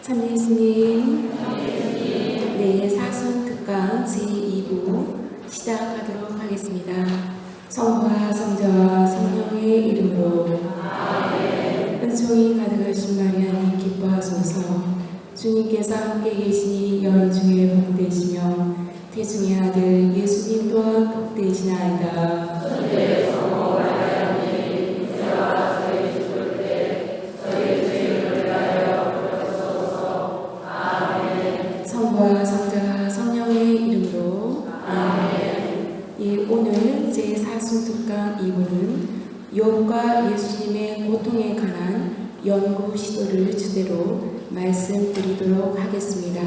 참 예수님, 네, 사순 특강 제2부 시작하도록 하겠습니다. 성부와 성자와 성령의 이름으로 은총이 가득하신 마리아님 기뻐하소서. 주님께서 함께 계시니 여인 중에 복되시며 태중의 아들 예수님 또한 복되시나이다. 성부와 성자와 성령의 이름으로 아멘. 예, 오늘 제4순특강 2부는 욥과 예수님의 고통에 관한 연구 시도를 주제로 말씀드리도록 하겠습니다.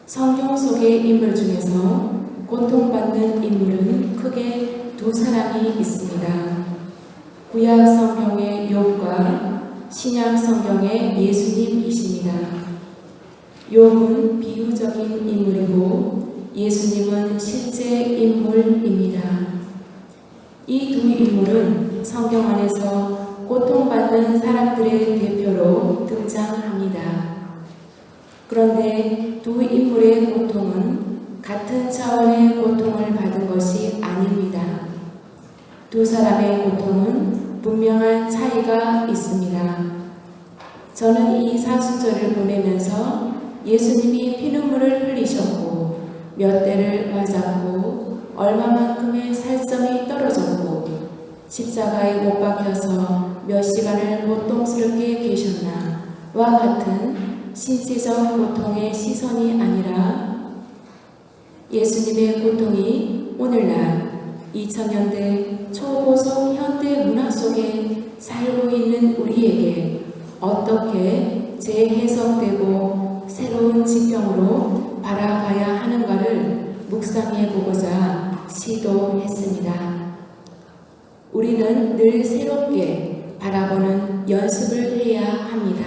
성경 속의 인물 중에서 고통받는 인물은 크게 두 사람이 있습니다. 구약 성경의 욥과 신약 성경의 예수님이십니다. 욥은 비유적인 인물이고 예수님은 실제 인물입니다. 이 두 인물은 성경 안에서 고통받는 사람들의 대표로 등장합니다. 그런데 두 인물의 고통은 같은 차원의 고통을 받은 것이 아닙니다. 두 사람의 고통은 분명한 차이가 있습니다. 저는 이 사순절을 보내면서 예수님이 피눈물을 흘리셨고 몇 대를 맞았고 얼마만큼의 살점이 떨어졌고 십자가에 못 박혀서 몇 시간을 고통스럽게 계셨나와 같은 신체적 고통의 시선이 아니라 예수님의 고통이 오늘날 2000년대 초고속 현대 문화 속에 살고 있는 우리에게 어떻게 재해석되고 새로운 지평으로 바라봐야 하는가를 묵상해 보고자 시도했습니다. 우리는 늘 새롭게 바라보는 연습을 해야 합니다.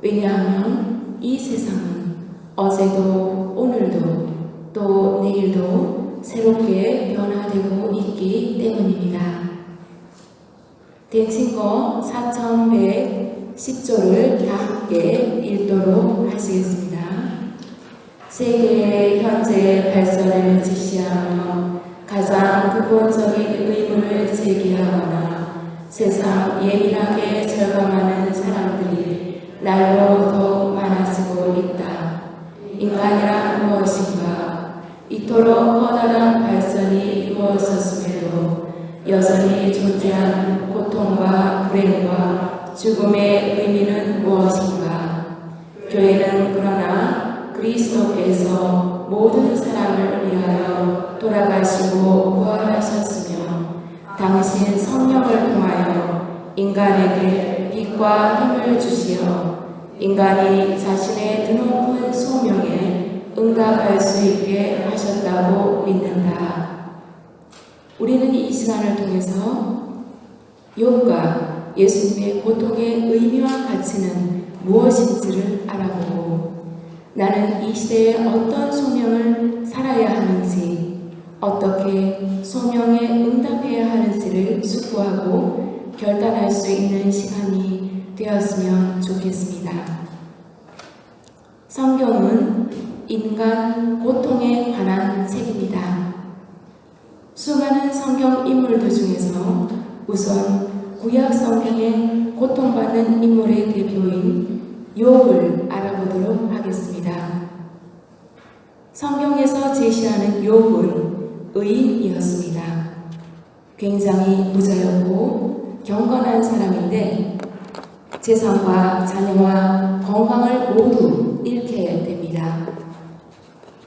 왜냐하면 이 세상은 어제도 오늘도 또 내일도 새롭게 변화되고 있기 때문입니다. 대칭거 4110조를 다 함께 읽도록 하시겠습니다. 세계의 현재 발전을 지시하며 가장 근본적인 의문을 제기하거나 세상 예민하게 절감하는 사람들이 날로 더욱 많아지고 있다. 인간이란 무엇인가? 이토록 커다란 발전이 이루어졌음에도 여전히 존재하는 고통과 불행과 죽음의 의미는 무엇인가? 교회는 그러나 그리스도께서 모든 사람을 위하여 돌아가시고 부활하셨으며 당신 성령을 통하여 인간에게 빛과 힘을 주시어 인간이 자신의 드높은 소명에 응답할 수 있게 하셨다고 믿는다. 우리는 이 시간을 통해서 욥과 예수님의 고통의 의미와 가치는 무엇인지를 알아보고 나는 이 시대에 어떤 소명을 살아야 하는지 어떻게 소명에 응답해야 하는지를 숙고하고 결단할 수 있는 시간이 되었으면 좋겠습니다. 성경은 인간 고통에 관한 책입니다. 수많은 성경 인물들 중에서 우선 구약 성경의 고통받는 인물의 대표인 욥을 알아보도록 하겠습니다. 성경에서 제시하는 욥은 의인이었습니다. 굉장히 부자였고 경건한 사람인데 재산과 자녀와 건강을 모두 잃게 됩니다.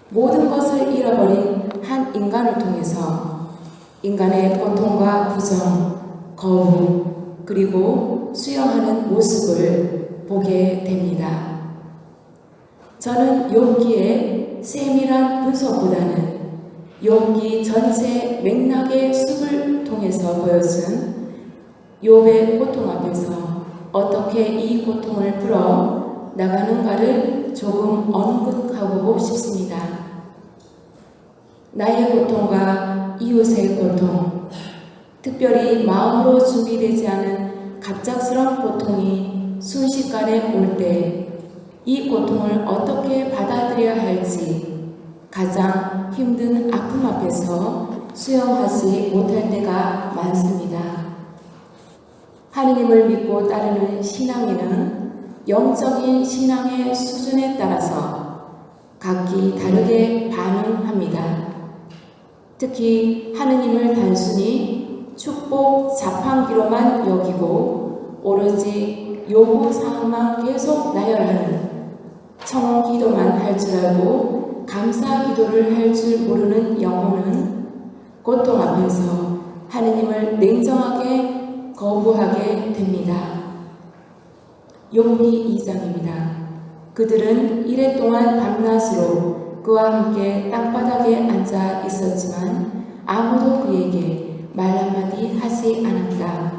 모든 것을 잃어버린 한 인간을 통해서 인간의 고통과 부정, 거부, 그리고 수용하는 모습을 보게 됩니다. 저는 욥기의 세밀한 분석보다는 욥기 전체 맥락의 숲을 통해서 보여준 욥의 고통 앞에서 어떻게 이 고통을 풀어 나가는가를 조금 언급하고 싶습니다. 나의 고통과 이웃의 고통, 특별히 마음으로 준비되지 않은 갑작스러운 고통이 순식간에 올 때 이 고통을 어떻게 받아들여야 할지 가장 힘든 아픔 앞에서 수용하지 못할 때가 많습니다. 하느님을 믿고 따르는 신앙인은 영적인 신앙의 수준에 따라서 각기 다르게 반응합니다. 특히 하느님을 단순히 축복 자판기로만 여기고 오로지 요구사항만 계속 나열하는 청원 기도만 할 줄 알고 감사 기도를 할 줄 모르는 영혼은 고통 앞에서 하느님을 냉정하게 거부하게 됩니다. 욥기 2장입니다. 그들은 이래 동안 밤낮으로 그와 함께 땅바닥에 앉아 있었지만 아무도 그에게 말 한마디 하지 않았다.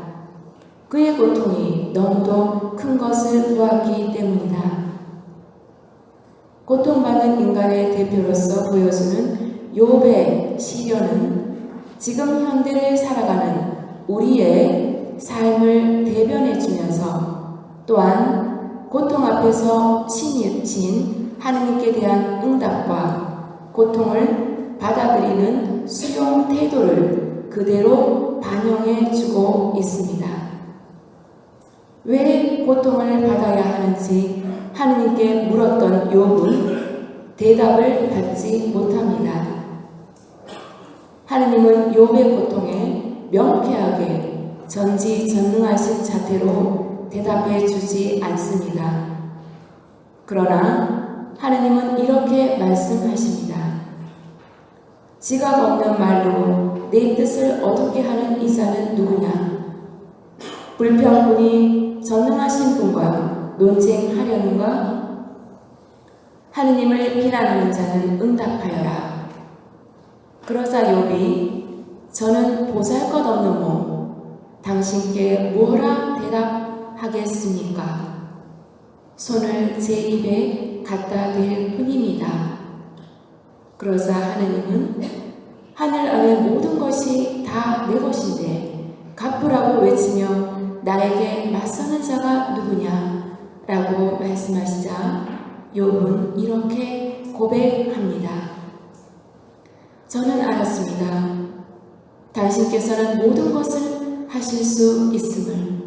그의 고통이 너무도 큰 것을 보았기 때문이다. 고통받는 인간의 대표로서 보여주는 욥의 시련은 지금 현대를 살아가는 우리의 삶을 대변해 주면서 또한 고통 앞에서 신이신 하느님께 대한 응답과 고통을 받아들이는 수용 태도를 그대로 반영해 주고 있습니다. 왜 고통을 받아야 하는지 하느님께 물었던 욥은 대답을 받지 못합니다. 하느님은 욥의 고통에 명쾌하게 전지전능하신 자태로 대답해 주지 않습니다. 그러나 하느님은 이렇게 말씀하십니다. 지각 없는 말로 내 뜻을 어둡게 하는 이자는 누구냐? 불평분이 전능하신 분과 논쟁하려는가? 하느님을 비난하는 자는 응답하여라. 그러자 욥이 저는 보잘것없는 몸 당신께 뭐라 대답하겠습니까? 손을 제 입에 갖다 댈 뿐입니다. 그러자 하느님은 하늘 아래 모든 것이 다 내 것인데 갚으라고 외치며 나에게 맞서는 자가 누구냐? 라고 말씀하시자 욥은 이렇게 고백합니다. 저는 알았습니다. 당신께서는 모든 것을 하실 수 있음을,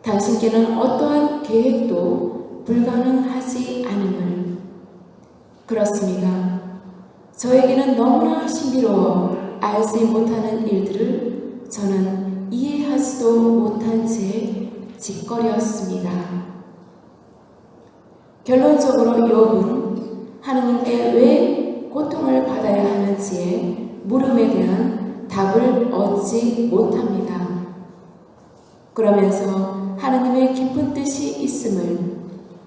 당신께는 어떠한 계획도 불가능하지 않음을. 그렇습니다. 저에게는 너무나 신비로워 알지 못하는 일들을 저는 이해하지도 못한 채 짓거렸습니다. 결론적으로 욥은 하느님께 왜 고통을 받아야 하는지의 물음에 대한 답을 얻지 못합니다. 그러면서 하느님의 깊은 뜻이 있음을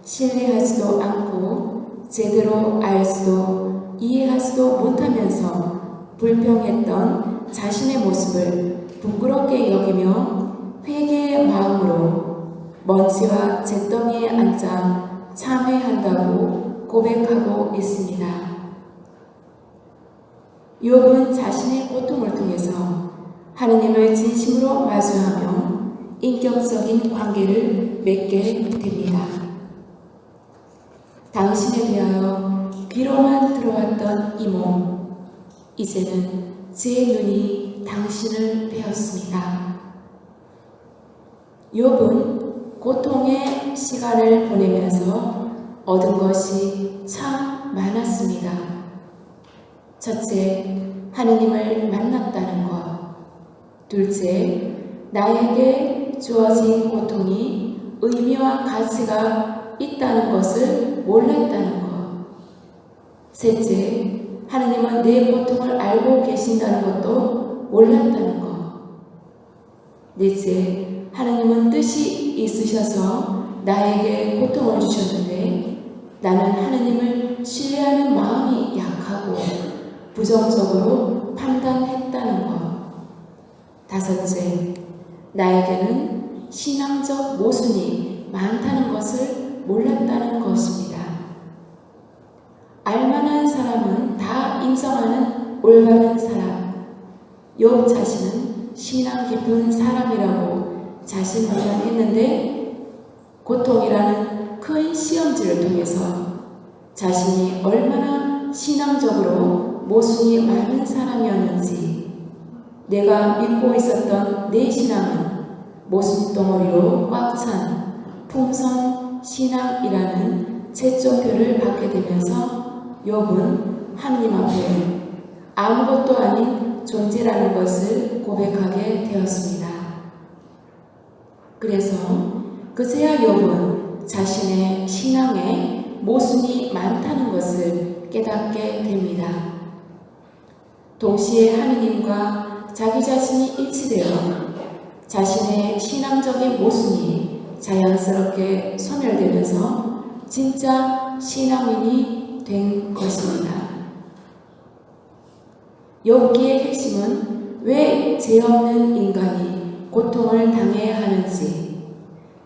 신뢰하지도 않고 제대로 알지도 이해하지도 못하면서 불평했던 자신의 모습을 부끄럽게 여기며 회개의 마음으로 먼지와 잿더미에 앉아 참회한다고 고백하고 있습니다. 욥은 자신의 고통을 통해서 하느님을 진심으로 마주하며 인격적인 관계를 맺게 됩니다. 당신에 대하여 귀로만 들어왔던 이 몸, 이제는 제 눈이 당신을 배웠습니다. 욥은 고통의 시간을 보내면서 얻은 것이 참 많았습니다. 첫째, 하느님을 만났다는 것. 둘째, 나에게 주어진 고통이 의미와 가치가 있다는 것을 몰랐다는 것. 셋째, 하느님은 내 고통을 알고 계신다는 것도 몰랐다는 것. 넷째, 하느님은 뜻이 있으셔서 나에게 고통을 주셨는데 나는 하느님을 신뢰하는 마음이 약하고 부정적으로 판단했다는 것. 다섯째, 나에게는 신앙적 모순이 많다는 것을 몰랐다는 것입니다. 알만한 사람은 다 인정하는 올바른 사람. 욥 자신은 신앙 깊은 사람이라고 자신만만했는데 고통이라는 큰 시험지를 통해서 자신이 얼마나 신앙적으로 모순이 많은 사람이었는지, 내가 믿고 있었던 내 신앙은 모순 덩어리로 꽉 찬 풍선 신앙이라는 채점표를 받게 되면서 욥은 하느님 앞에 아무것도 아닌 존재라는 것을 고백하게 되었습니다. 그래서 그제야 욥은 자신의 신앙에 모순이 많다는 것을 깨닫게 됩니다. 동시에 하느님과 자기 자신이 일치되어 자신의 신앙적인 모순이 자연스럽게 소멸되면서 진짜 신앙인이 된 것입니다. 욥기의 핵심은 왜 죄 없는 인간이 고통을 당해야 하는지,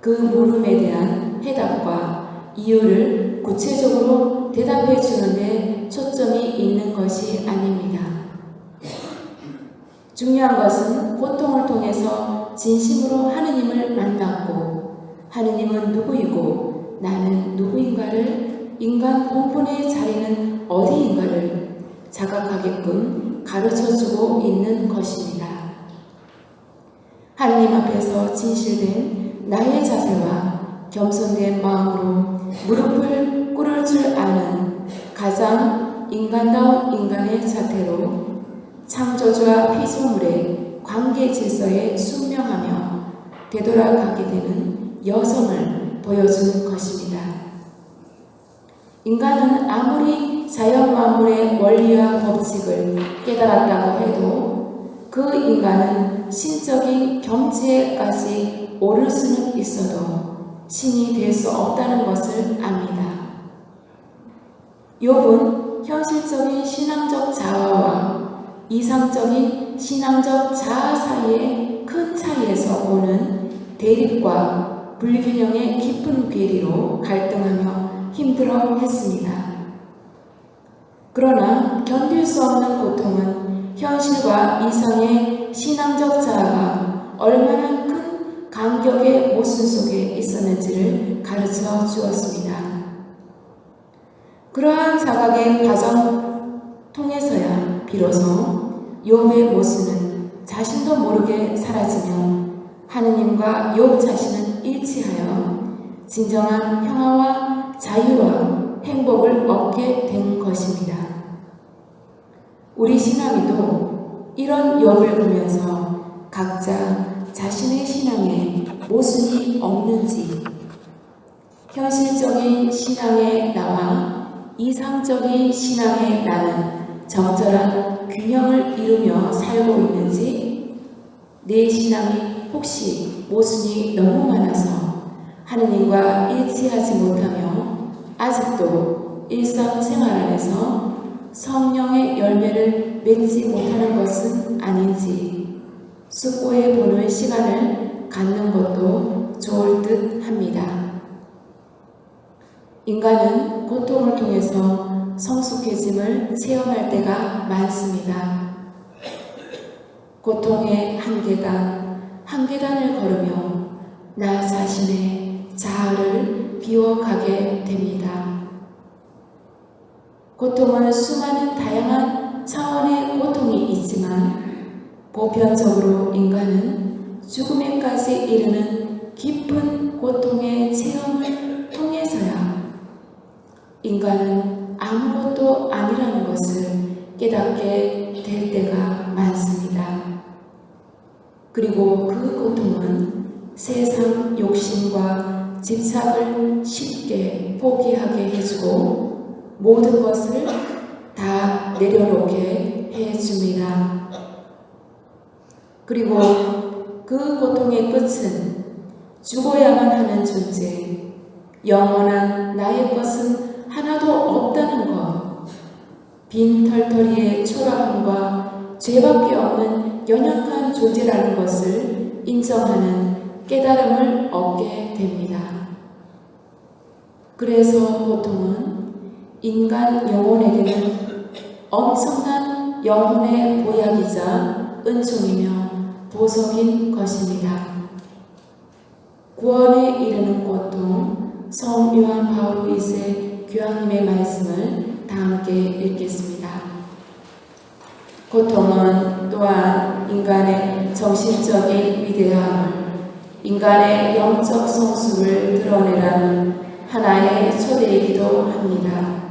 그 물음에 대한 해답과 이유를 구체적으로 대답해 주는데 초점이 있는 것이 아닙니다. 중요한 것은 고통을 통해서 진심으로 하느님을 만났고, 하느님은 누구이고 나는 누구인가를, 인간 본분의 자리는 어디인가를 자각하게끔 가르쳐주고 있는 것입니다. 하느님 앞에서 진실된 나의 자세와 겸손된 마음으로 무릎을 꿇을 줄 아는 가장 인간다운 인간의 자태로 창조주와 피조물의 관계 질서에 순명하며 되돌아가게 되는 여성을 보여주는 것입니다. 인간은 아무리 자연 만물의 원리와 법칙을 깨달았다고 해도 그 인간은 신적인 경지에까지 오를 수는 있어도 신이 될 수 없다는 것을 압니다. 욥은 현실적인 신앙적 자아와 이상적인 신앙적 자아 사이의 큰 차이에서 오는 대립과 불균형의 깊은 괴리로 갈등하며 힘들어 했습니다. 그러나 견딜 수 없는 고통은 현실과 이상의 신앙적 자아가 얼마나 큰 간격의 모순 속에 있었는지를 가르쳐 주었습니다. 그러한 자각의 과정 통해서야 비로소 욥의 모순은 자신도 모르게 사라지며 하느님과 욥 자신은 일치하여 진정한 평화와 자유와 행복을 얻게 된 것입니다. 우리 신앙인도 이런 욥을 보면서 각자 자신의 신앙에 모순이 없는지, 현실적인 신앙의 나와 이상적인 신앙의 나는 적절한 균형을 이루며 살고 있는지, 내 신앙이 혹시 모순이 너무 많아서 하느님과 일치하지 못하며 아직도 일상생활 안에서 성령의 열매를 맺지 못하는 것은 아닌지 숙고해 보는 시간을 갖는 것도 좋을 듯 합니다. 인간은 고통을 통해서 성숙해짐을 체험할 때가 많습니다. 고통의 한 계단을 걸으며 나 자신의 자아를 비워가게 됩니다. 고통은 수많은 다양한 차원의 고통이 있지만 보편적으로 인간은 죽음에까지 이르는 깊은 고통의 체험을 통해서야 인간은 아무것도 아니라는 것을 깨닫게 될 때가 많습니다. 그리고 그 고통은 세상 욕심과 집착을 쉽게 포기하게 해주고 모든 것을 다 내려놓게 해줍니다. 그리고 그 고통의 끝은 죽어야만 하는 존재, 영원한 나의 것은 하나도 없다는 것, 빈 털터리의 초라함과 죄밖에 없는 연약한 존재라는 것을 인정하는 깨달음을 얻게 됩니다. 그래서 고통은 인간 영혼에게는 엄청난 영혼의 보약이자 은총이며 보석인 것입니다. 구원에 이르는 고통, 성 요한 바오로 2세 교황님의 말씀을 다 함께 읽겠습니다. 고통은 또한 인간의 정신적인 위대함을, 인간의 영적 성숙을 드러내라는 하나의 초대이기도 합니다.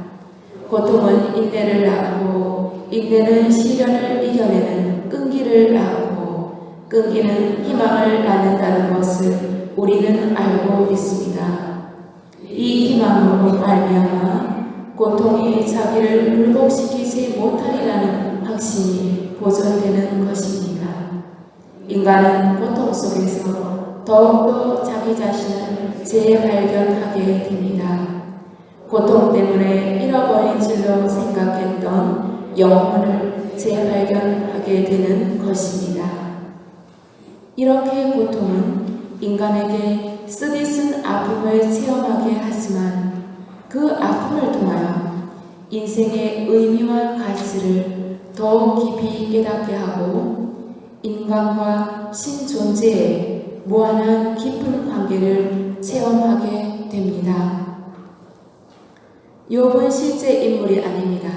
고통은 인내를 낳고, 인내는 시련을 이겨내는 끈기를 낳고, 끈기는 희망을 낳는다는 것을 우리는 알고 있습니다. 이 희망으로 말미암아 고통이 자기를 굴복시키지 못하리라는 확신이 보존되는 것입니다. 인간은 고통 속에서 더욱더 자기 자신을 재발견하게 됩니다. 고통 때문에 잃어버린 줄로 생각했던 영혼을 재발견하게 되는 것입니다. 이렇게 고통은 인간에게 쓰디쓴 아픔을 체험하게 하지만 그 아픔을 통하여 인생의 의미와 가치를 더 깊이 깨닫게 하고 인간과 신존재의 무한한 깊은 관계를 체험하게 됩니다. 욥은 실제 인물이 아닙니다.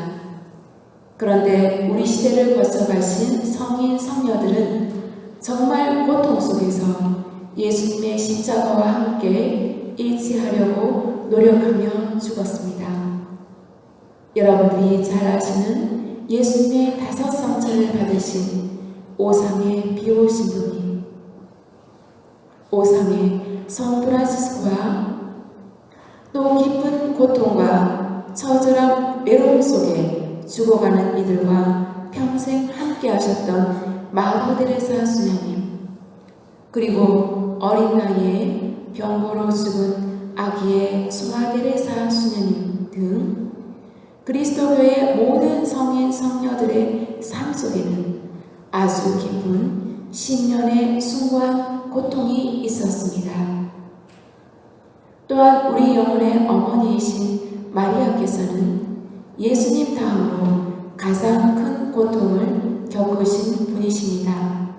그런데 우리 시대를 거쳐가신 성인 성녀들은 정말 고통 속에서 예수님의 십자가와 함께 일치하려고 노력하며 죽었습니다. 여러분들이 잘 아시는 예수님의 5 상처를 받으신 오상의 비오신 분이, 오상의 성 프란시스코와 또 깊은 고통과 처절한 외로움 속에 죽어가는 이들과 평생 함께 하셨던 마더 데레사 수녀님, 그리고 어린 나이에 병고로 죽은 아기의 소아 데레사 수녀님 등 그리스도교의 모든 성인 성녀들의 삶 속에는 아주 깊은 신년의 숭고한 고통이 있었습니다. 또한 우리 영혼의 어머니이신 마리아께서는 예수님 다음으로 가장 큰 고통을 겪으신 분이십니다.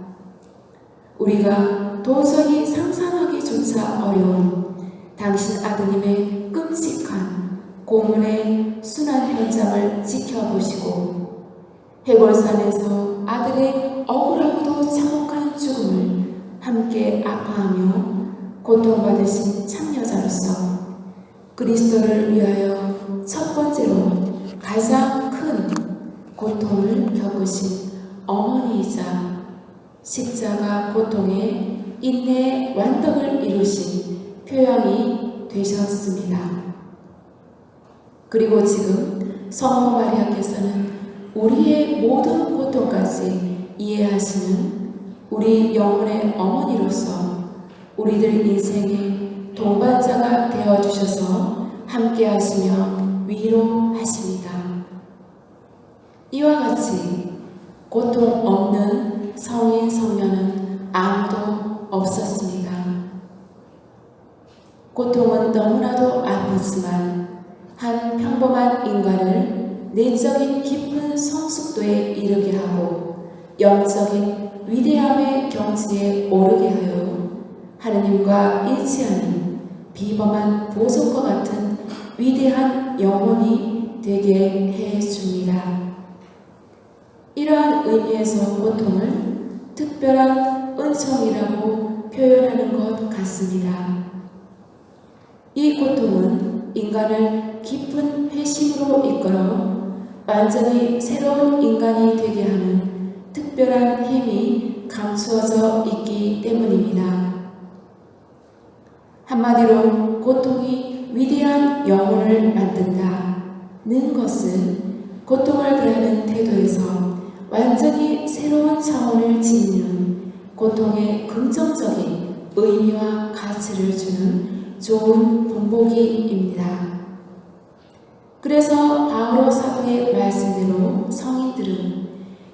우리가 도저히 상상하기조차 어려운 당신 아드님의 끔찍한 고문의 순환 현장을 지켜보시고 해골산에서 아들의 억울하고도 참혹한 죽음을 함께 아파하며 고통받으신 참여자로서 그리스도를 위하여 첫 번째로 가장 큰 고통을 겪으신 어머니이자 십자가 고통의 인내의 완덕을 이루신 표양이 되셨습니다. 그리고 지금 성모 마리아께서는 우리의 모든 고통까지 이해하시는 우리 영혼의 어머니로서 우리들 인생의 동반자가 되어주셔서 함께 하시며 위로하십니다. 이와 같이 고통 없는 성인 성녀는 아무도 없었습니다. 고통은 너무나도 아프지만 한 평범한 인간을 내적인 깊은 성숙도에 이르게 하고 영적인 위대함의 경지에 오르게 하여 하느님과 일치하는 비범한 보석과 같은 위대한 영혼이 되게 해줍니다. 이러한 의미에서 고통을 특별한 은총이라고 표현하는 것 같습니다. 이 고통은 인간을 깊은 회심으로 이끌어 완전히 새로운 인간이 되게 하는 특별한 힘이 감추어져 있기 때문입니다. 한마디로 고통이 위대한 영혼을 만든다는 것은 고통을 대하는 태도에서 완전히 새로운 차원을 지니는 고통의 긍정적인 의미와 가치를 주는 좋은 본보기입니다. 그래서 바오로 사도의 말씀대로 성인들은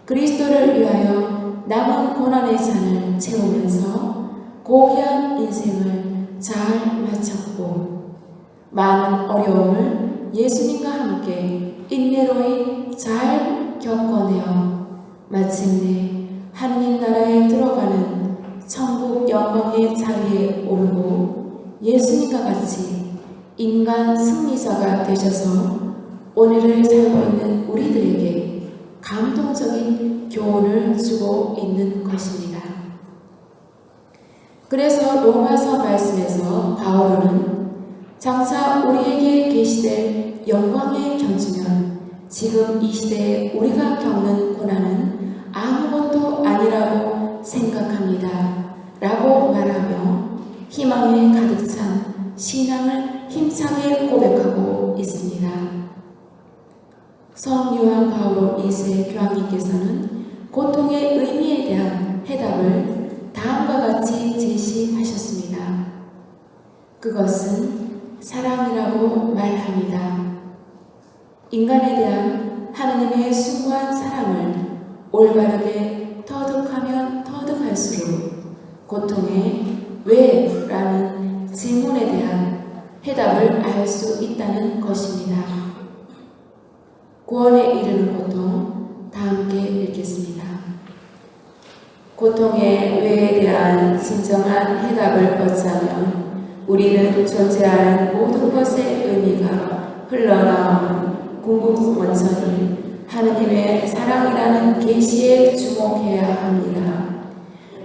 그리스도를 위하여 남은 고난의 잔을 채우면서 고귀한 인생을 잘 마쳤고 많은 어려움을 예수님과 함께 인내로이 잘 겪어내어 마침내 하느님 나라에 들어가는 천국 영광의 자리에 오르고 예수님과 같이 인간 승리자가 되셔서 오늘을 살고 있는 우리들에게 감동적인 교훈을 주고 있는 것입니다. 그래서 로마서 말씀에서 바울은 장차 우리에게 계시될 영광에 견주면 지금 이 시대에 우리가 겪는 고난은 아무것도 아니라고 생각합니다. 라고 말하며 희망에 가득 찬 신앙을 힘차게 고백하고 있습니다. 성 요한 바오로 2세 교황님께서는 고통의 의미에 대한 해답을 다음과 같이 제시하셨습니다. 그것은 사랑이라고 말합니다. 인간에 대한 하나님의 숭고한 사랑을 올바르게 터득하면 터득할수록 고통의 왜? 라는 질문에 대한 해답을 알 수 있다는 것입니다. 구원에 이르는 고통, 다 함께 읽겠습니다. 고통의 왜에 대한 진정한 해답을 얻자면 우리는 존재하는 모든 것의 의미가 흘러나오는 궁극원천인 하느님의 사랑이라는 계시에 주목해야 합니다.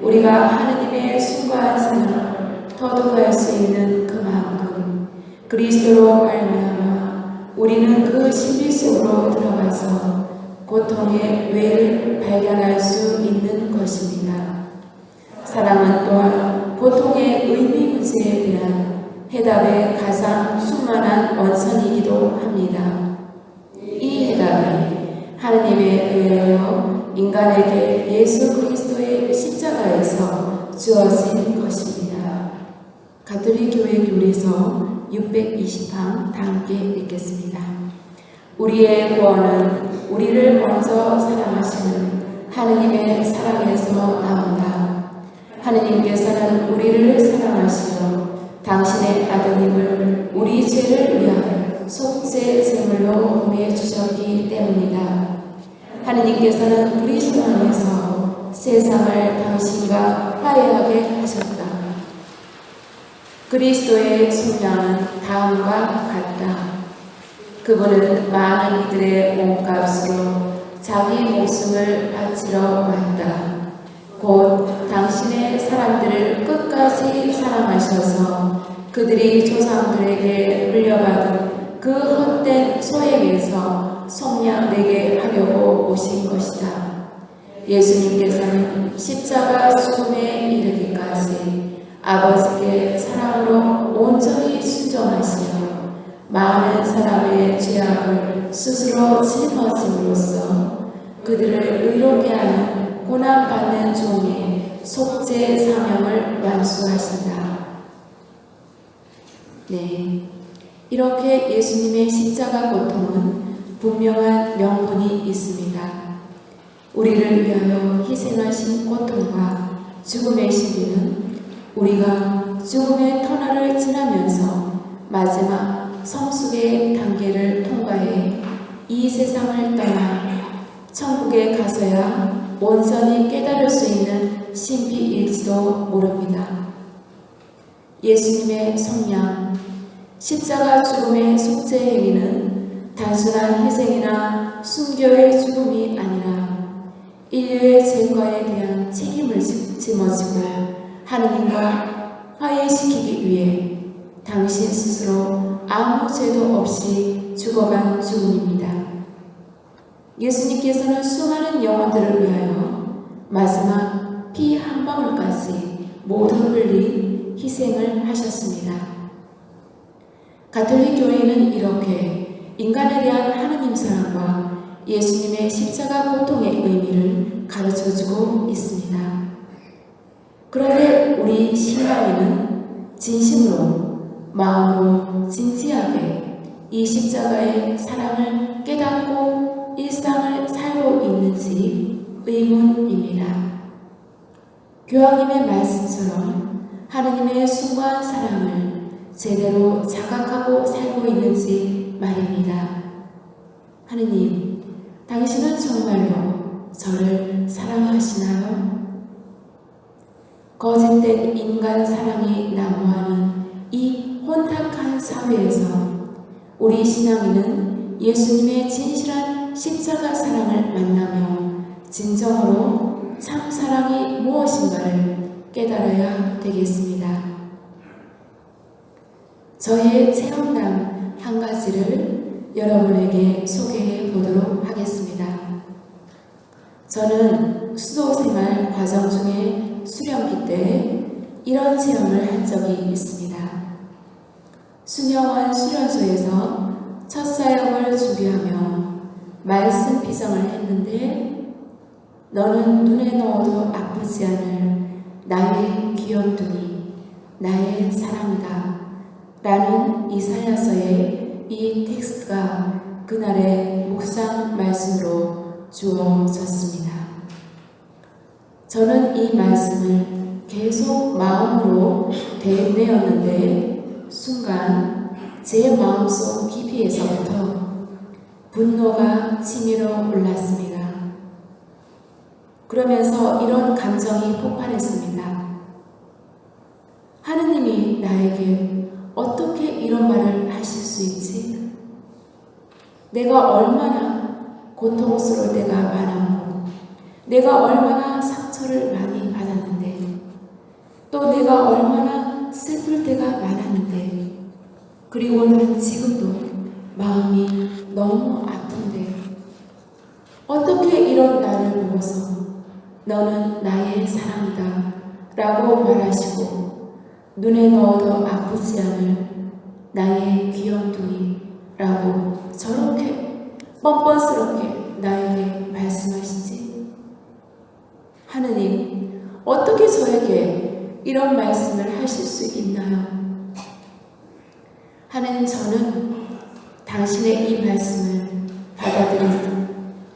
우리가 하느님의 숭고한 사랑을 터득할 수 있는 그만큼 그리스도로 말미암아 우리는 그 신비 속으로 들어가서 고통의 왜를 발견할 수 있는 것입니다. 사랑은 또한 고통의 의미 문제에 대한 해답의 가장 충만한 원천이기도 합니다. 이 해답이 하느님에 의하여 인간에게 예수 그리스도의 십자가에서 주어진 것입니다. 가톨릭 교회 교리서 620강 다 함께 읽겠습니다. 우리의 구원은 우리를 먼저 사랑하시는 하느님의 사랑에서 나온다. 하느님께서는 우리를 사랑하시어 당신의 아드님을 우리 죄를 위한 속죄 제물로 보내주셨기 때문이다. 하느님께서는 그리스도 안에서 세상을 당신과 화해하게 하셨다. 그리스도의 속량은 다음과 같다. 그분은 많은 이들의 몸값으로 자기 목숨을 바치러 왔다. 곧 당신의 사람들을 끝까지 사랑하셔서 그들이 조상들에게 물려받은 그 헛된 소액에서 속량되게 하려고 오신 것이다. 예수님께서는 십자가 죽음에 이르기까지 아버지께 사랑으로 온전히 순종하시어 많은 사람의 죄악을 스스로 짊어짐으로써 그들을 의롭게 하는 고난받는 종의 속죄 사명을 완수하신다. 네, 이렇게 예수님의 십자가 고통은 분명한 명분이 있습니다. 우리를 위하여 희생하신 고통과 죽음의 신비는 우리가 죽음의 터널을 지나면서 마지막 성숙의 단계를 통과해 이 세상을 떠나 천국에 가서야 온전히 깨달을 수 있는 신비일지도 모릅니다. 예수님의 성량, 십자가 죽음의 속죄 행위는 단순한 희생이나 순교의 죽음이 아니라 인류의 죄과에 대한 책임을 짊어지고 하느님과 화해시키기 위해 당신 스스로 아무 죄도 없이 죽어간 죽음입니다. 예수님께서는 수많은 영혼들을 위하여 마지막 피 한 방울까지 모두 흘린 희생을 하셨습니다. 가톨릭 교회는 이렇게 인간에 대한 하느님 사랑과 예수님의 십자가 고통의 의미를 가르쳐주고 있습니다. 그런데 우리 신앙인은 진심으로 마음으로 진지하게 이 십자가의 사랑을 깨닫고 일상을 살고 있는지 의문입니다. 교황님의 말씀처럼 하느님의 숭고한 사랑을 제대로 자각하고 살고 있는지 말입니다. 하느님, 당신은 정말로 저를 사랑하시나요? 거짓된 인간 사랑이 난무하는 이 사회에서 우리 신앙인은 예수님의 진실한 십자가 사랑을 만나며 진정으로 참 사랑이 무엇인가를 깨달아야 되겠습니다. 저의 체험담 한 가지를 여러분에게 소개해 보도록 하겠습니다. 저는 수도생활 과정 중에 수련기 때 이런 체험을 한 적이 있습니다. 수녀원 수련소에서 첫 사역을 준비하며 말씀 피성을 했는데 너는 눈에 넣어도 아프지 않을 나의 귀염둥이, 나의 사랑이다 라는 이사야서의 이 텍스트가 그날의 묵상 말씀으로 주어졌습니다. 저는 이 말씀을 계속 마음으로 되뇌었는데 순간 제 마음속 깊이에서부터 분노가 치밀어 올랐습니다. 그러면서 이런 감정이 폭발했습니다. 하느님이 나에게 어떻게 이런 말을 하실 수 있지? 내가 얼마나 고통스러울 때가 많았고 내가 얼마나 상처를 많이 받았는데 또 내가 얼마나 슬플 때가 많았는데 그리고 나는 지금도 마음이 너무 아픈데 어떻게 이런 나를 보고서 너는 나의 사랑이다 라고 말하시고 눈에 넣어도 아프지 않을 나의 귀염둥이 라고 저렇게 뻔뻔스럽게 나에게 말씀하시지? 하느님, 어떻게 저에게 이런 말씀을 하실 수 있나요? 하느님, 저는 당신의 이 말씀을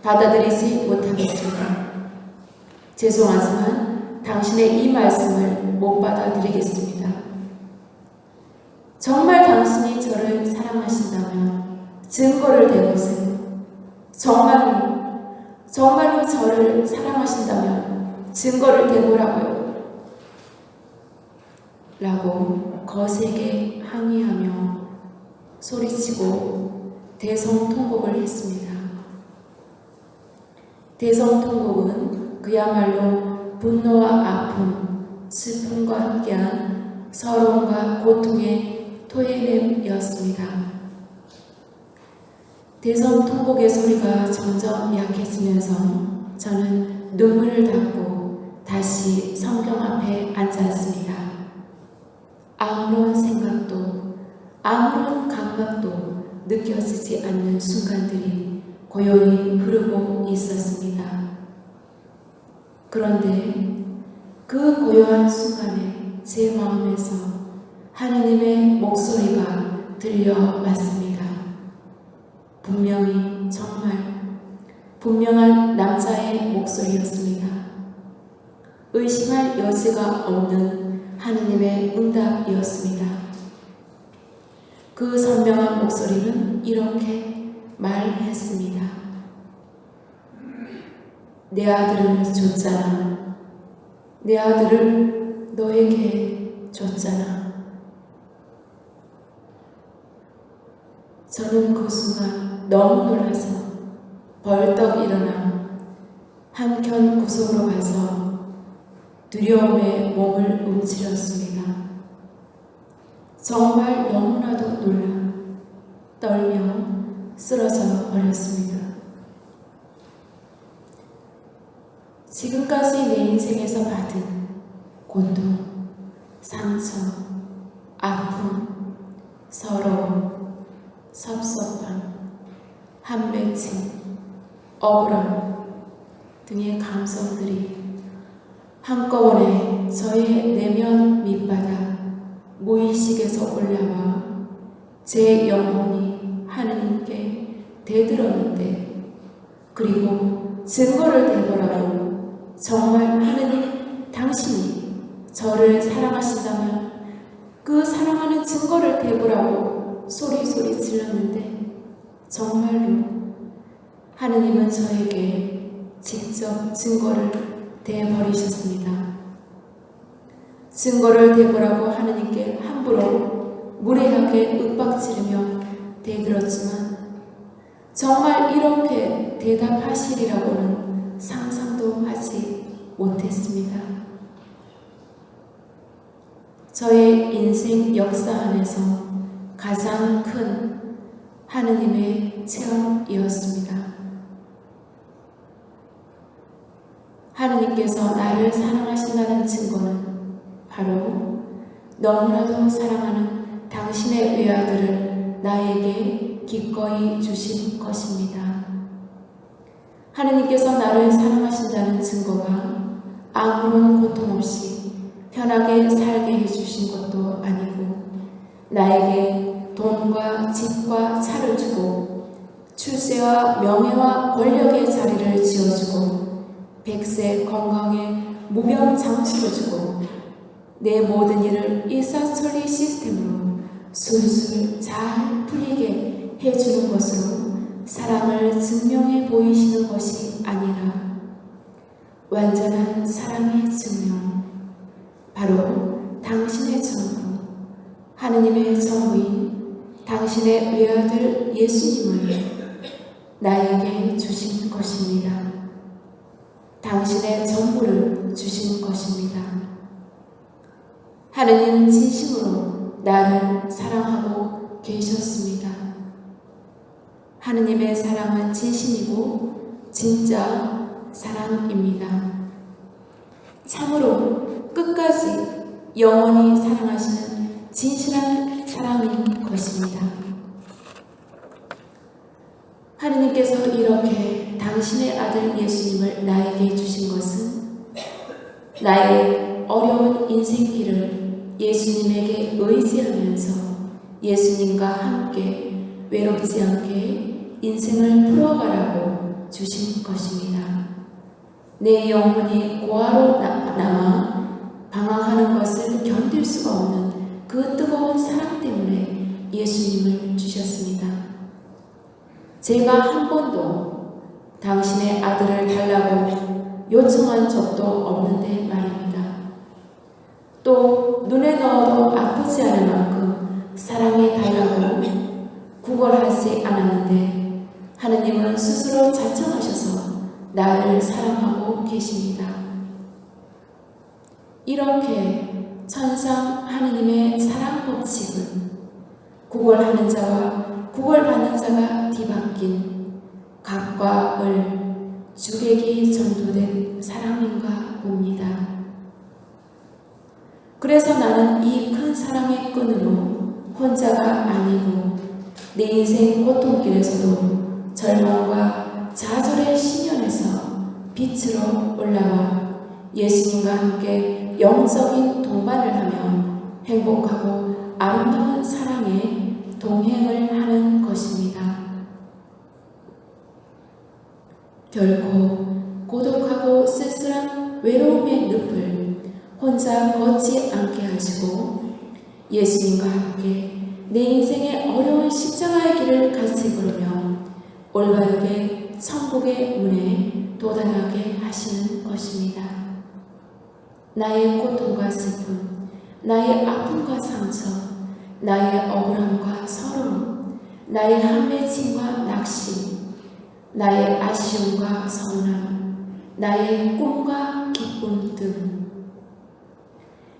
받아들이지 못하겠습니다. 죄송하지만 당신의 이 말씀을 못 받아들이겠습니다. 정말 당신이 저를 사랑하신다면 증거를 대보세요. 정말로 저를 사랑하신다면 증거를 대보라고요. 라고 거세게 항의하며 소리치고 대성통곡을 했습니다. 대성통곡은 그야말로 분노와 아픔, 슬픔과 함께한 서러움과 고통의 토해냄이었습니다. 대성통곡의 소리가 점점 약해지면서 저는 눈물을 닫고 다시 성경 앞에 앉았습니다. 아무런 생각도 아무런 감각도 느껴지지 않는 순간들이 고요히 흐르고 있었습니다. 그런데 그 고요한 순간에 제 마음에서 하느님의 목소리가 들려왔습니다. 분명히 정말 분명한 남자의 목소리였습니다. 의심할 여지가 없는 하느님의 응답이었습니다. 그 선명한 목소리는 이렇게 말했습니다. 내 아들을 줬잖아. 내 아들을 너에게 줬잖아. 저는 그 순간 너무 놀라서 벌떡 일어나 한켠 구석으로 가서 두려움에 몸을 움츠렸습니다. 정말 너무나도 놀라 떨며 쓰러져 버렸습니다. 지금까지 내 인생에서 받은 고통, 상처, 아픔, 서러움, 섭섭함, 한맺힘, 억울함 등의 감성들이 한꺼번에 저의 내면 밑바닥 무의식에서 올라와 제 영혼이 하느님께 대들었는데 그리고 증거를 대보라고 정말 하느님 당신이 저를 사랑하신다면 그 사랑하는 증거를 대보라고 소리 질렀는데 정말로 하느님은 저에게 직접 증거를 대버리셨습니다. 증거를 대보라고 하느님께 함부로 무례하게 윽박지르며 대들었지만 정말 이렇게 대답하시리라고는 상상도 하지 못했습니다. 저의 인생 역사 안에서 가장 큰 하느님의 체험이었습니다. 하느님께서 나를 사랑하신다는 증거는 바로 너무나도 사랑하는 당신의 외아들을 나에게 기꺼이 주신 것입니다. 하느님께서 나를 사랑하신다는 증거가 아무런 고통 없이 편하게 살게 해주신 것도 아니고 나에게 돈과 집과 차를 주고 출세와 명예와 권력의 자리를 지어주고 백세 건강에 무병장수를 주고 내 모든 일을 일사천리 시스템으로 술술 잘 풀리게 해주는 것으로 사랑을 증명해 보이시는 것이 아니라 완전한 사랑의 증명, 바로 당신의 전부, 하느님의 전부인 당신의 외아들 예수님을 나에게 주신 것입니다. 당신의 전부를 주신 것입니다. 하느님은 진심으로 나를 사랑하고 계셨습니다. 하느님의 사랑은 진심이고 진짜 사랑입니다. 참으로 끝까지 영원히 사랑하시는 진실한 사랑인 것입니다. 하느님께서 이렇게 당신의 아들 예수님을 나에게 주신 것은 나의 어려운 인생길을 예수님에게 의지하면서 예수님과 함께 외롭지 않게 인생을 풀어가라고 주신 것입니다. 내 영혼이 고아로 남아 방황하는 것을 견딜 수가 없는 그 뜨거운 사랑 때문에 예수님을 주셨습니다. 제가 한 번도 당신의 아들을 달라고 요청한 적도 없는데 말입니다. 또 눈에 넣어도 아프지 않을 만큼 사랑해 달라고 구걸하지 않았는데 하느님은 스스로 자청하셔서 나를 사랑하고 계십니다. 이렇게 천상 하느님의 사랑 법칙은 구걸하는 자와 구걸받는 자가 뒤바뀐 각과 을 주객이 전도된 사랑인가 봅니다. 그래서 나는 이 큰 사랑의 끈으로 혼자가 아니고 내 인생 고통길에서도 절망과 좌절의 시련에서 빛으로 올라와 예수님과 함께 영적인 동반을 하며 행복하고 아름다운 사랑에 동행을 하는 것입니다. 결코 고독하고 쓸쓸한 외로움의 늪을 혼자 걷지 않게 하시고 예수님과 함께 내 인생의 어려운 십자가의 길을 같이 걸으며 올바르게 천국의 문에 도달하게 하시는 것입니다. 나의 고통과 슬픔, 나의 아픔과 상처, 나의 억울함과 서러움, 나의 한맺힘과 낙심, 나의 아쉬움과 서운함, 나의 꿈과 기쁨 등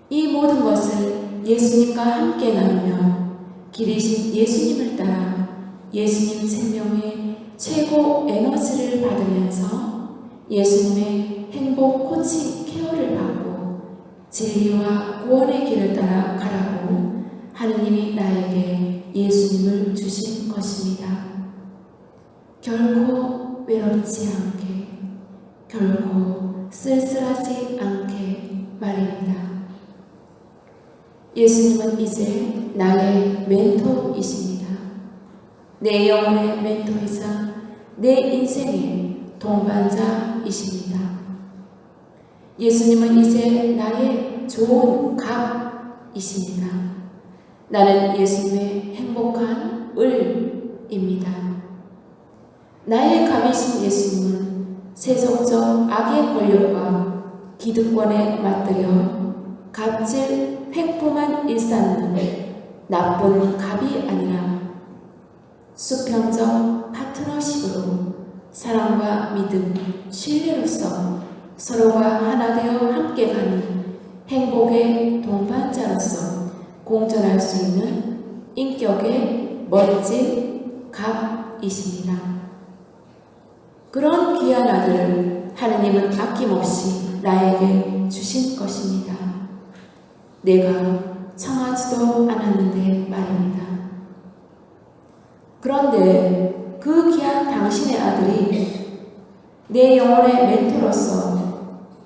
이 모든 것을 예수님과 함께 나누며 길이신 예수님을 따라 예수님 생명의 최고 에너지를 받으면서 예수님의 행복 코칭 케어를 받고 진리와 구원의 길을 따라 가라고 하느님이 나에게 예수님을 주신 것입니다. 결코 외롭지 않게, 결코 쓸쓸하지 않게 말입니다. 예수님은 이제 나의 멘토이십니다. 내 영혼의 멘토이자 내 인생의 동반자이십니다. 예수님은 이제 나의 좋은 갑이십니다. 나는 예수님의 행복한 을입니다. 나의 갑이신 예수님은 세속적 악의 권력과 기득권에 맞들여 갑질 횡포만 일삼는 나쁜 갑이 아니라 수평적 파트너십으로 사랑과 믿음, 신뢰로서 서로가 하나 되어 함께 가는 행복의 동반자로서 공존할 수 있는 인격의 멋진 갑이십니다. 그런 귀한 아들을 하느님은 아낌없이 나에게 주신 것입니다. 내가 청하지도 않았는데 말입니다. 그런데 그 귀한 당신의 아들이 내 영혼의 멘토로서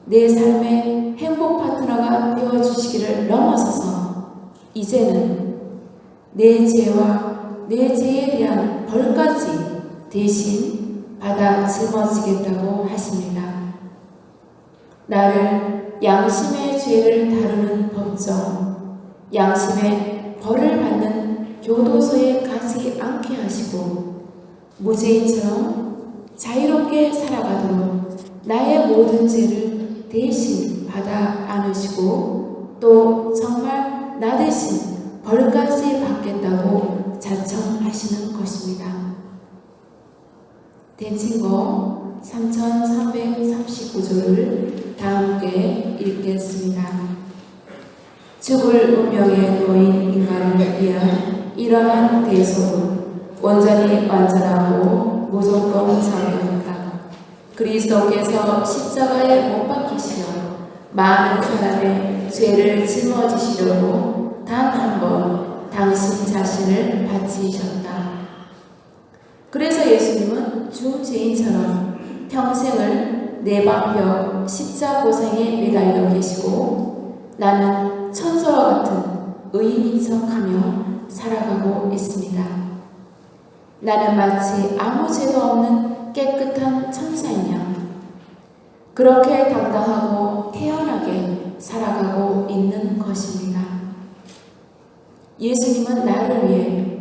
내 삶의 행복 파트너가 되어주시기를 넘어서서 이제는 내 죄와 내 죄에 대한 벌까지 대신 받아 짊어지겠다고 하십니다. 나를 양심의 죄를 다루는 법정, 양심의 벌을 받는 교도소에 가지 않게 하시고 무죄인처럼 자유롭게 살아가도록 나의 모든 죄를 대신 받아 안으시고 또 정말 나 대신 벌까지 받겠다고 자청하시는 것입니다. 대칭거 3339조를 다 함께 읽겠습니다. 죽을 운명에 놓인 인간을 위한 이러한 대속은 온전히 완전하고 무조건 정의롭다. 그리스도께서 십자가에 못 박히시어 많은 사람의 죄를 짊어지시려고 단 한 번 당신 자신을 바치셨다. 그래서 예수님은 중죄인처럼 평생을 내 방벽 십자고생에 매달려 계시고 나는 천사와 같은 의인인 척하며 살아가고 있습니다. 나는 마치 아무 죄도 없는 깨끗한 천사인 양 그렇게 당당하고 태연하게 살아가고 있는 것입니다. 예수님은 나를 위해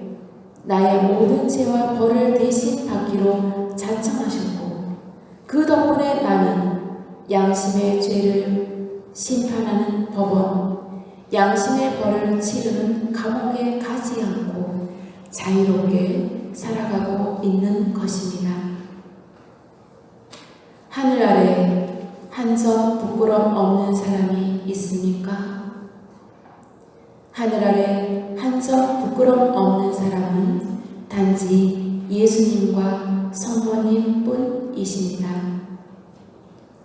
나의 모든 죄와 벌을 대신 받기로 자청하셨고 그 덕분에 나는 양심의 죄를 심판하는 법원, 양심의 벌을 치르는 감옥에 가지 않고 자유롭게 살아가고 있는 것입니다. 하늘 아래 한 점 부끄럼 없는 사람이 있습니까? 하늘 아래 한 점 부끄럼 없는 사람은 단지 예수님과 성모님 뿐이십니다.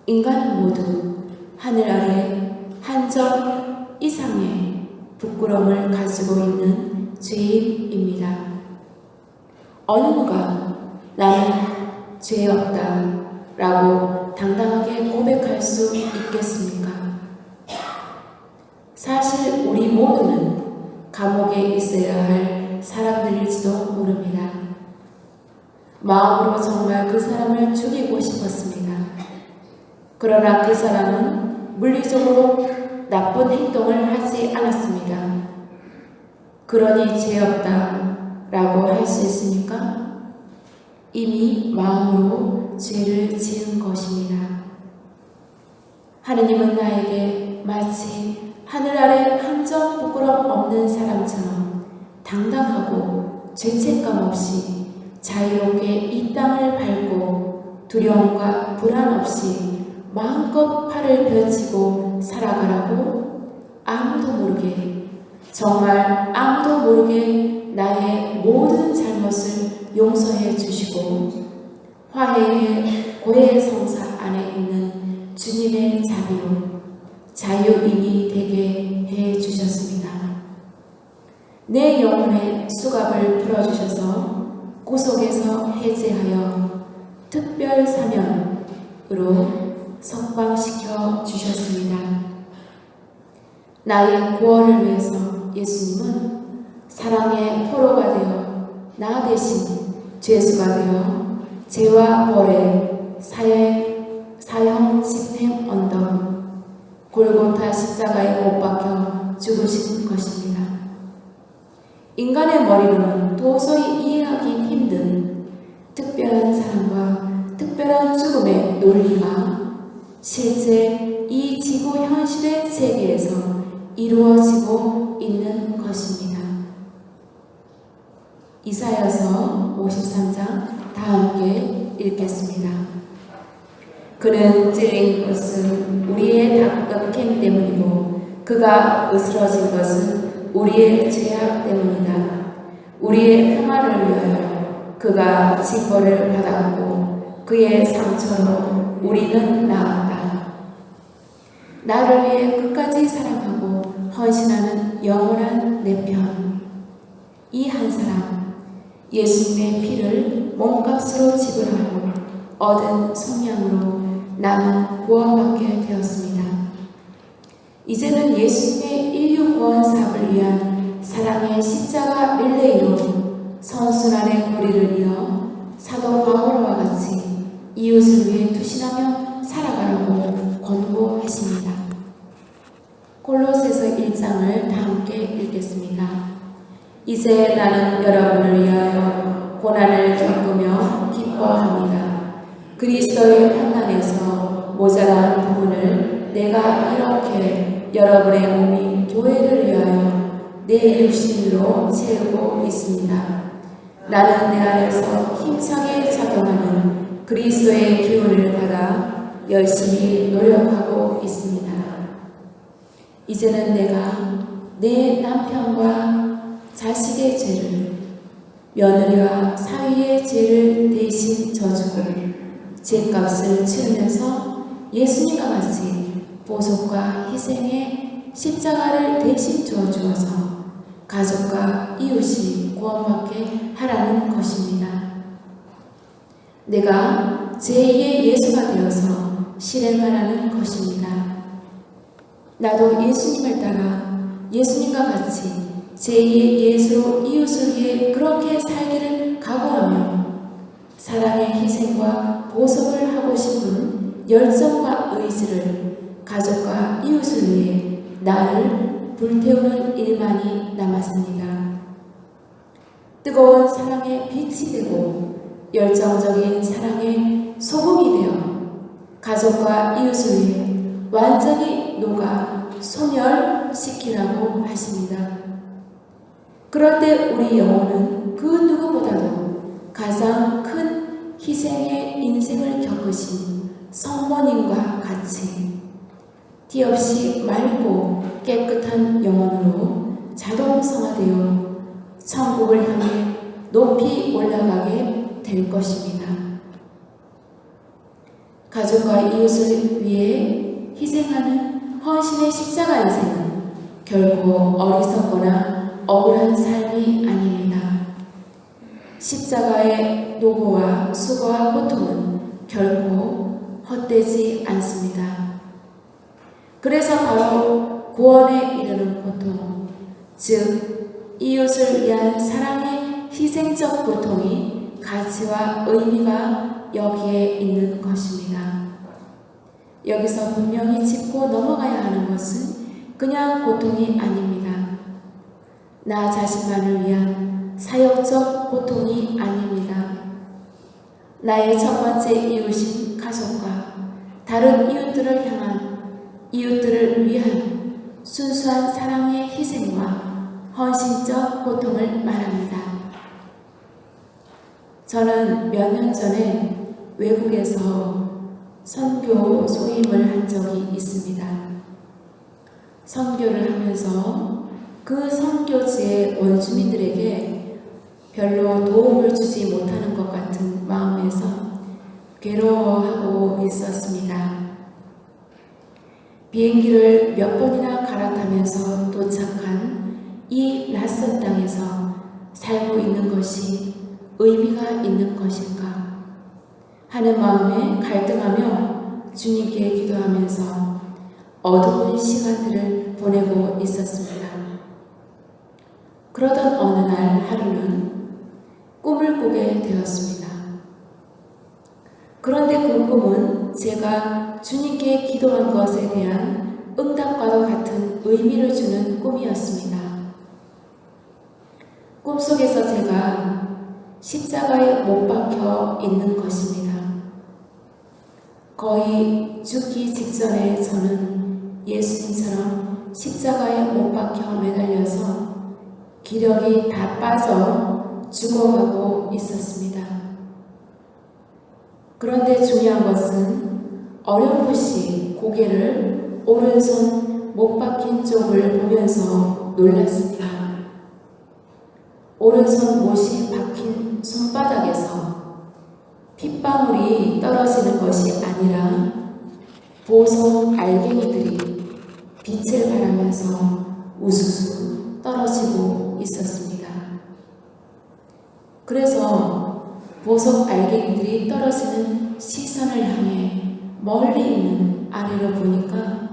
인간은 모두 하늘 아래 한 점 이상의 부끄러움을 가지고 있는 죄인입니다. 어느 누가 나는 죄 없다 라고 당당하게 고백할 수 있겠습니까? 사실 우리 모두는 감옥에 있어야 할 사람들일지도 모릅니다. 마음으로 정말 그 사람을 죽이고 싶었습니다. 그러나 그 사람은 물리적으로 나쁜 행동을 하지 않았습니다. 그러니 죄 없다 라고 할 수 있습니까? 이미 마음으로 죄를 지은 것입니다. 하느님은 나에게 마치 하늘 아래 한 점 부끄럼 없는 사람처럼 당당하고 죄책감 없이 자유롭게 이 땅을 밟고 두려움과 불안 없이 마음껏 팔을 펼치고 살아가라고 아무도 모르게 정말 아무도 모르게 나의 모든 잘못을 용서해 주시고 화해의 고해의 성사 안에 있는 주님의 자비로 자유인이 되게 해 주셨습니다. 내 영혼의 수갑을 풀어주셔서 구속에서 해제하여 특별 사면으로 석방시켜 주셨습니다. 나의 구원을 위해서 예수님은 사랑의 포로가 되어 나 대신 죄수가 되어 죄와 벌의 사형 집행 언덕 골고타 십자가에 못 박혀 죽으신 것입니다. 인간의 머리로는 도저히 이해하기 힘든 특별한 사랑과 특별한 죽음의 논리가 실제 이 지구 현실의 세계에서 이루어지고 있는 것입니다. 이사야서 53장 다 함께 읽겠습니다. 그는 찔린 것은 우리의 약hem 때문이고 그가 으스러진 것은 우리의 죄악 때문이다. 우리의 평화를 위하여 그가 징벌을 받았고 그의 상처로 우리는 나았다. 나를 위해 끝까지 사랑하고 헌신하는 영원한 내 편. 이 한 사람, 예수님의 피를 몸값으로 지불하고 얻은 속량으로 나는 구원받게 되었습니다. 이제는 예수님의 인류 구원 사업을 위한 사랑의 십자가 릴레이로 선순환의 고리를 이어 사도 바울과 같이 이웃을 위해 투신하며 살아가라고 권고하십니다. 골로새서 1장을 다 함께 읽겠습니다. 이제 나는 여러분을 위하여 고난을 겪으며 기뻐합니다. 그리스도의 환난에서 모자란 부분을 내가 이렇게 여러분의 몸이 교회를 위하여 내 육신으로 채우고 있습니다. 나는 내 안에서 힘차게 작용하는 그리스도의 기운을 받아 열심히 노력하고 있습니다. 이제는 내가 내 남편과 자식의 죄를, 며느리와 사위의 죄를 대신 져주고 죄값을 치르면서 예수님과 같이 보속과 희생의 십자가를 대신 져주어서 가족과 이웃이 구원받게 하라는 것입니다. 내가 제2의 예수가 되어서 실행하라는 것입니다. 나도 예수님을 따라 예수님과 같이 제2의 예수로 이웃을 위해 그렇게 살기를 각오하며 사랑의 희생과 보석을 하고 싶은 열정과 의지를 가족과 이웃을 위해 나를 불태우는 일만이 남았습니다. 뜨거운 사랑의 빛이 되고 열정적인 사랑의 소금이 되어 가족과 이웃을 위해 완전히 녹아 소멸시키라고 하십니다. 그럴 때 우리 영혼은 그 누구보다도 가장 큰 희생의 인생을 겪으신 성모님과 같이 티 없이 맑고 깨끗한 영혼으로 자동성화되어 천국을 향해 높이 올라가게 될 것입니다. 가족과 이웃을 위해 희생하는 헌신의 십자가 인생은 결코 어리석거나 억울한 삶이 아닙니다. 십자가의 노고와 수고와 고통은 결코 헛되지 않습니다. 그래서 바로 구원에 이르는 고통, 즉 이웃을 위한 사랑의 희생적 고통이 가치와 의미가 여기에 있는 것입니다. 여기서 분명히 짚고 넘어가야 하는 것은 그냥 고통이 아닙니다. 나 자신만을 위한 사역적 고통이 아닙니다. 나의 첫 번째 이웃인 가족과 다른 이웃들을 향한, 이웃들을 위한 순수한 사랑의 희생과 헌신적 고통을 말합니다. 저는 몇 년 전에 외국에서 선교 소임을 한 적이 있습니다. 선교를 하면서 그 선교지의 원주민들에게 별로 도움을 주지 못하는 것 같은 마음에서 괴로워하고 있었습니다. 비행기를 몇 번이나 갈아타면서 도착한 이 낯선 땅에서 살고 있는 것이 의미가 있는 것일까 하는 마음에 갈등하며 주님께 기도하면서 어두운 시간들을 보내고 있었습니다. 그러던 어느 날 하루는 꿈을 꾸게 되었습니다. 그런데 그 꿈은 제가 주님께 기도한 것에 대한 응답과도 같은 의미를 주는 꿈이었습니다. 꿈속에서 제가 십자가에 못 박혀 있는 것입니다. 거의 죽기 직전에 저는 예수님처럼 십자가에 못 박혀 매달려서 기력이 다 빠져 죽어가고 있었습니다. 그런데 중요한 것은 어렴풋이 고개를 오른손 못 박힌 쪽을 보면서 놀랐습니다. 오른손 못이 박힌 손바닥에서 핏방울이 떨어지는 것이 아니라 보석 알갱이들이 빛을 발하면서 우수수 떨어지고 있었습니다. 그래서 보석 알갱이들이 떨어지는 시선을 향해 멀리 있는 아래로 보니까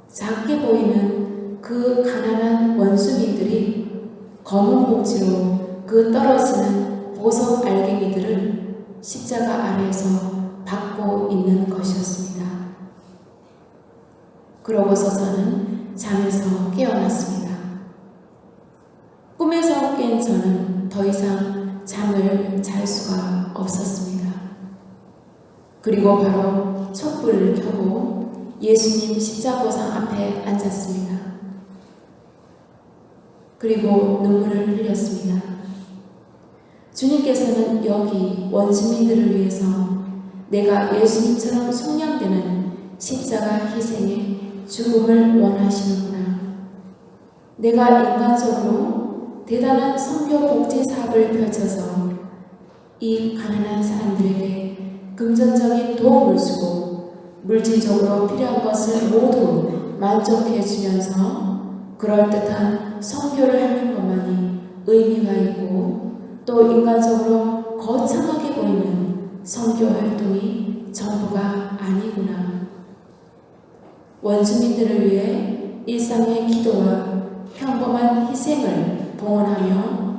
작게 보이는 그 가난한 원숭이들이 검은 봉지로 그 떨어지는 보석 알갱이들을 십자가 아래에서 받고 있는 것이었습니다. 그러고서 저는 잠에서 깨어났습니다. 꿈에서 깬 저는 더 이상 잠을 잘 수가 없었습니다. 그리고 바로 촛불을 켜고 예수님 십자가상 앞에 앉았습니다. 그리고 눈물을 흘렸습니다. 주님께서는 여기 원주민들을 위해서 내가 예수님처럼 속량되는 십자가 희생의 죽음을 원하시는구나. 내가 인간적으로 대단한 선교 복지 사업을 펼쳐서 이 가난한 사람들에게 금전적인 도움을 주고 물질적으로 필요한 것을 모두 만족해 주면서 그럴듯한 선교를 하는 것만이 의미가 있고 또 인간적으로 거창하게 보이는 선교 활동이 전부가 아니구나. 원주민들을 위해 일상의 기도와 평범한 희생을 봉헌하며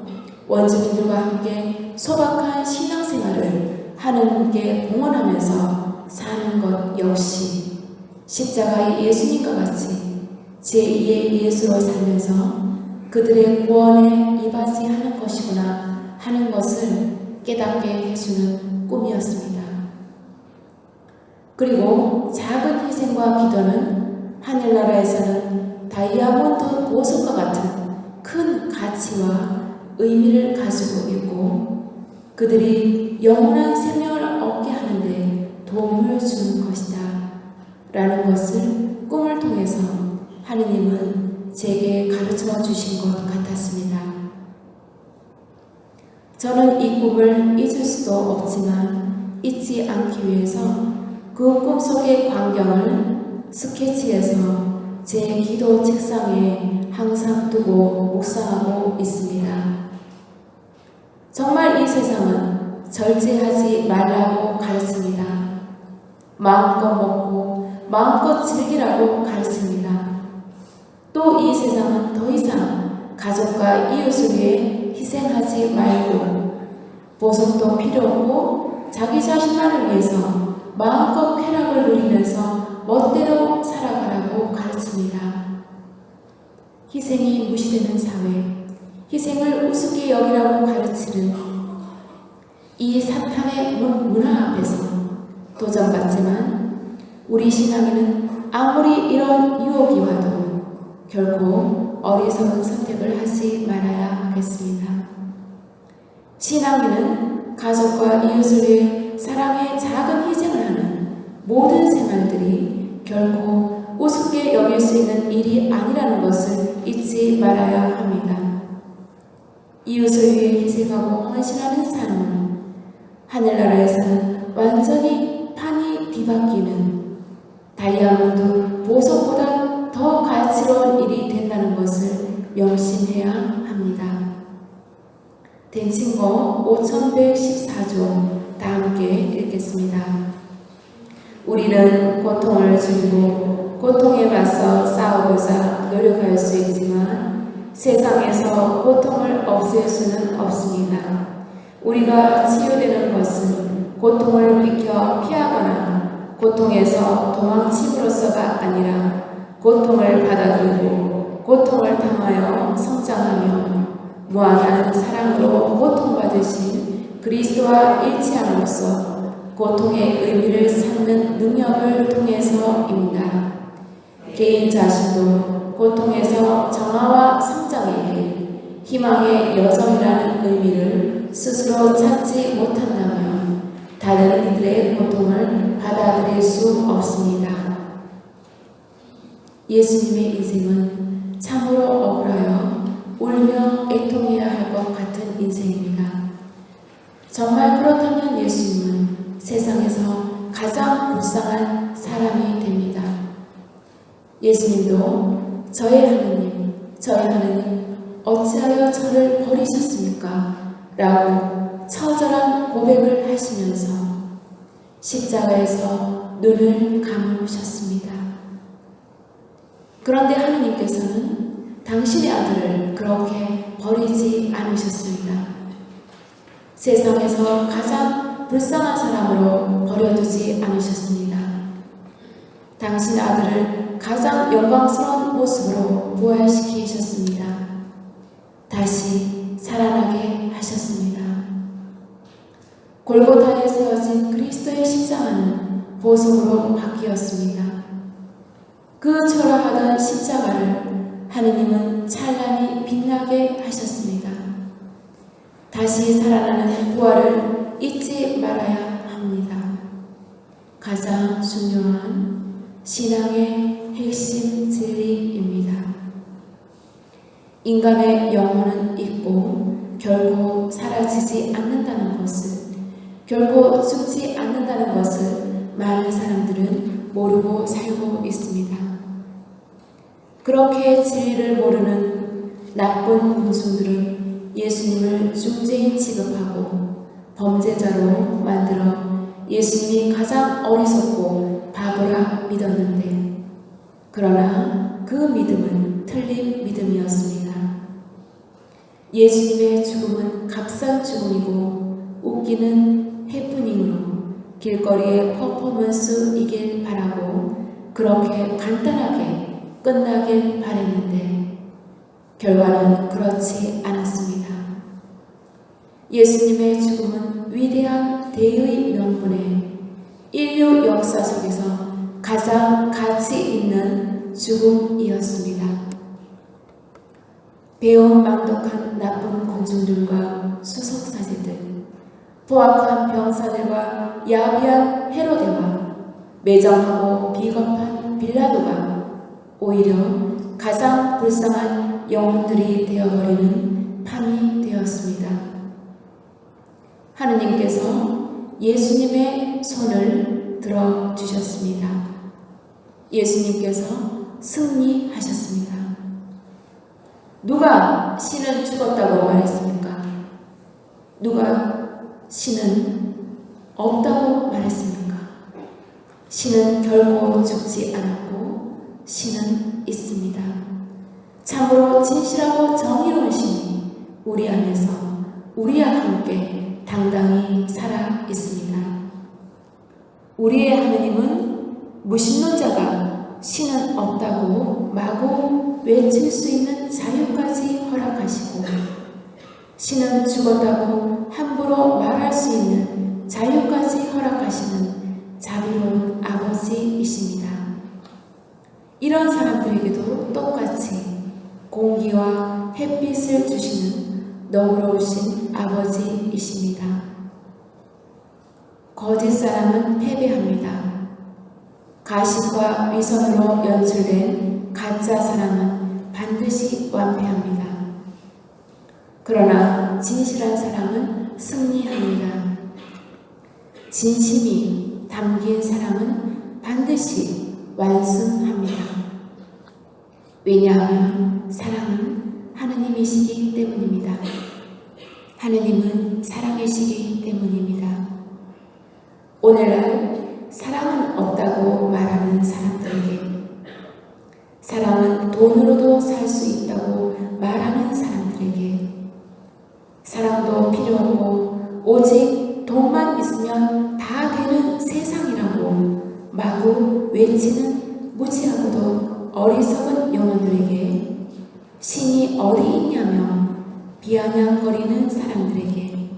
원주민들과 함께 소박한 신앙생활을 하느님께 봉헌하면서 사는 것 역시 십자가의 예수님과 같이 제2의 예수로 살면서 그들의 구원에 이바지 하는 것이구나 하는 것을 깨닫게 해주는 꿈이었습니다. 그리고 작은 희생과 기도는 하늘나라에서는 다이아몬드 보석과 같은 큰 가치와 의미를 가지고 있고 그들이 영원한 생명을 얻게 하는데 도움을 주는 것이다 라는 것을 꿈을 통해서 하느님은 제게 가르쳐 주신 것 같았습니다. 저는 이 꿈을 잊을 수도 없지만 잊지 않기 위해서 그 꿈속의 광경을 스케치해서 제 기도 책상에 항상 두고 묵상하고 있습니다. 정말 이 세상은 절제하지 말라고 가르칩니다. 마음껏 먹고 마음껏 즐기라고 가르칩니다. 또 이 세상은 더 이상 가족과 이웃을 위해 희생하지 말고 보석도 필요 없고 자기 자신만을 위해서 마음껏 쾌락을 누리면서 멋대로 살아가라고 가르칩니다. 희생이 무시되는 사회, 희생을 우습게 여기라고 가르치는 이 사탄의 문화 앞에서 도전받지만 우리 신앙에는 아무리 이런 유혹이 와도 결코 어리석은 선택을 하지 말아야 하겠습니다. 신앙인은 가족과 이웃을 위해 사랑의 작은 희생을 하는 모든 생활들이 결코 우습게 여길 수 있는 일이 아니라는 것을 잊지 말아야 합니다. 이웃을 위해 희생하고 헌신하는 삶은 하늘나라에서는 완전히 판이 뒤바뀌는 다이아몬드 보석보다 더 가치로운 일이 된다는 것을 명심해야 합니다. 댄싱거 5114조 다 함께 읽겠습니다. 우리는 고통을 줄이고 고통에 맞서 싸우고자 노력할 수 있지만 세상에서 고통을 없앨 수는 없습니다. 우리가 치유되는 것은 고통을 비켜 피하거나 고통에서 도망침으로써가 아니라 고통을 받아들이고 고통을 당하여 성장하며 무한한 사랑으로 고통받으신 그리스도와 일치함으로써 고통의 의미를 찾는 능력을 통해서입니다. 개인 자신도 고통에서 정화와 성장의 길, 희망의 여정이라는 의미를 스스로 찾지 못한다면 다른 이들의 고통을 받아들일 수 없습니다. 예수님의 인생은 참으로 억울하여 울며 애통해야 할 것 같은 인생입니다. 정말 그렇다면 예수님은 세상에서 가장 불쌍한 사람이 됩니다. 예수님도 저의 하느님, 어찌하여 저를 버리셨습니까? 라고 처절한 고백을 하시면서 십자가에서 눈을 감으셨습니다. 그런데 하느님께서는 당신의 아들을 그렇게 버리지 않으셨습니다. 세상에서 가장 불쌍한 사람으로 버려두지 않으셨습니다. 당신 아들을 가장 영광스러운 모습으로 부활시키셨습니다. 다시 살아나게 하셨습니다. 골고타에 세워진 그리스도의 십자가는 보석으로 바뀌었습니다. 그 초라하던 십자가를 하느님은 찬란히 빛나게 하셨습니다. 다시 살아나는 부활을 잊지 말아야 합니다. 가장 중요한 신앙의 핵심 진리입니다. 인간의 영혼은 있고 결코 사라지지 않는다는 것을, 결코 죽지 않는다는 것을 많은 사람들은 모르고 살고 있습니다. 그렇게 진리를 모르는 나쁜 군중들은 예수님을 중죄인 취급하고 범죄자로 만들어 예수님이 가장 어리석고 바보라 믿었는데, 그러나 그 믿음은 틀린 믿음이었습니다. 예수님의 죽음은 값싼 죽음이고 웃기는 해프닝으로 길거리의 퍼포먼스이길 바라고 그렇게 간단하게 끝나길 바랬는데 결과는 그렇지 않았습니다. 예수님의 죽음은 위대한 대의 명분에 인류 역사 속에서 가장 가치 있는 죽음이었습니다. 배은망덕한 나쁜 군중들과 수석사제들, 포악한 병사들과 야비한 헤로데와 매정하고 비겁한 빌라도가 오히려 가장 불쌍한 영혼들이 되어버리는 판이 되었습니다. 하느님께서 예수님의 손을 들어주셨습니다. 예수님께서 승리하셨습니다. 누가 신은 죽었다고 말했습니까? 누가 신은 없다고 말했습니까? 신은 결코 죽지 않았고 신은 있습니다. 참으로 진실하고 정의로운 신이 우리 안에서 우리와 함께 당당히 살아 있습니다. 우리의 하느님은 무신론자가 신은 없다고 마구 외칠 수 있는 자유까지 허락하시고, 신은 죽었다고 함부로 말할 수 있는 자유까지 허락하시는 자비로운 아버지이십니다. 이런 사람들에게도 똑같이 공기와 햇빛을 주시는 너그러우신 아버지이십니다. 거짓 사람은 패배합니다. 가식과 위선으로 연출된 가짜 사랑은 반드시 완패합니다. 그러나 진실한 사랑은 승리합니다. 진심이 담긴 사랑은 반드시 완승합니다. 왜냐하면 사랑은 하느님이시기 때문입니다. 하느님은 사랑이시기 때문입니다. 오늘날 사랑은 없다고 말하는 사람들에게, 사랑은 돈으로도 살 수 있다고 말하는 사람들에게, 사랑도 필요 없고 오직 돈만 있으면 다 되는 세상이라고 마구 외치는 무지하고도 어리석은 영혼들에게, 신이 어디 있냐며 비아냥거리는 사람들에게,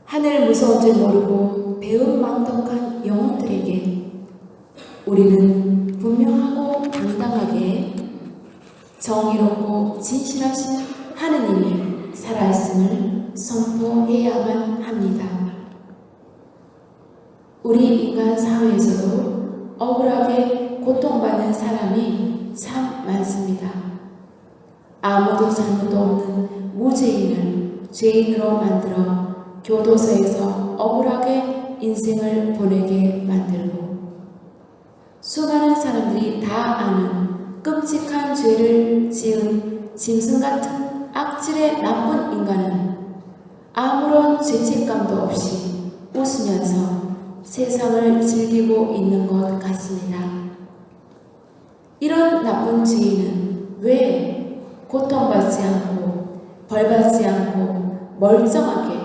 하늘 무서운 줄 모르고 배은망덕한 영혼들에게 우리는 분명하고 당당하게 정의롭고 진실하신 하느님이 살아있음을 선포해야만 합니다. 우리 인간 사회에서도 억울하게 고통받는 사람이 참 많습니다. 아무도 잘못도 없는 무죄인을 죄인으로 만들어 교도소에서 억울하게 인생을 보내게 만들고, 수많은 사람들이 다 아는 끔찍한 죄를 지은 짐승 같은 악질의 나쁜 인간은 아무런 죄책감도 없이 웃으면서 세상을 즐기고 있는 것 같습니다. 이런 나쁜 죄인은 왜 고통받지 않고 벌받지 않고 멀쩡하게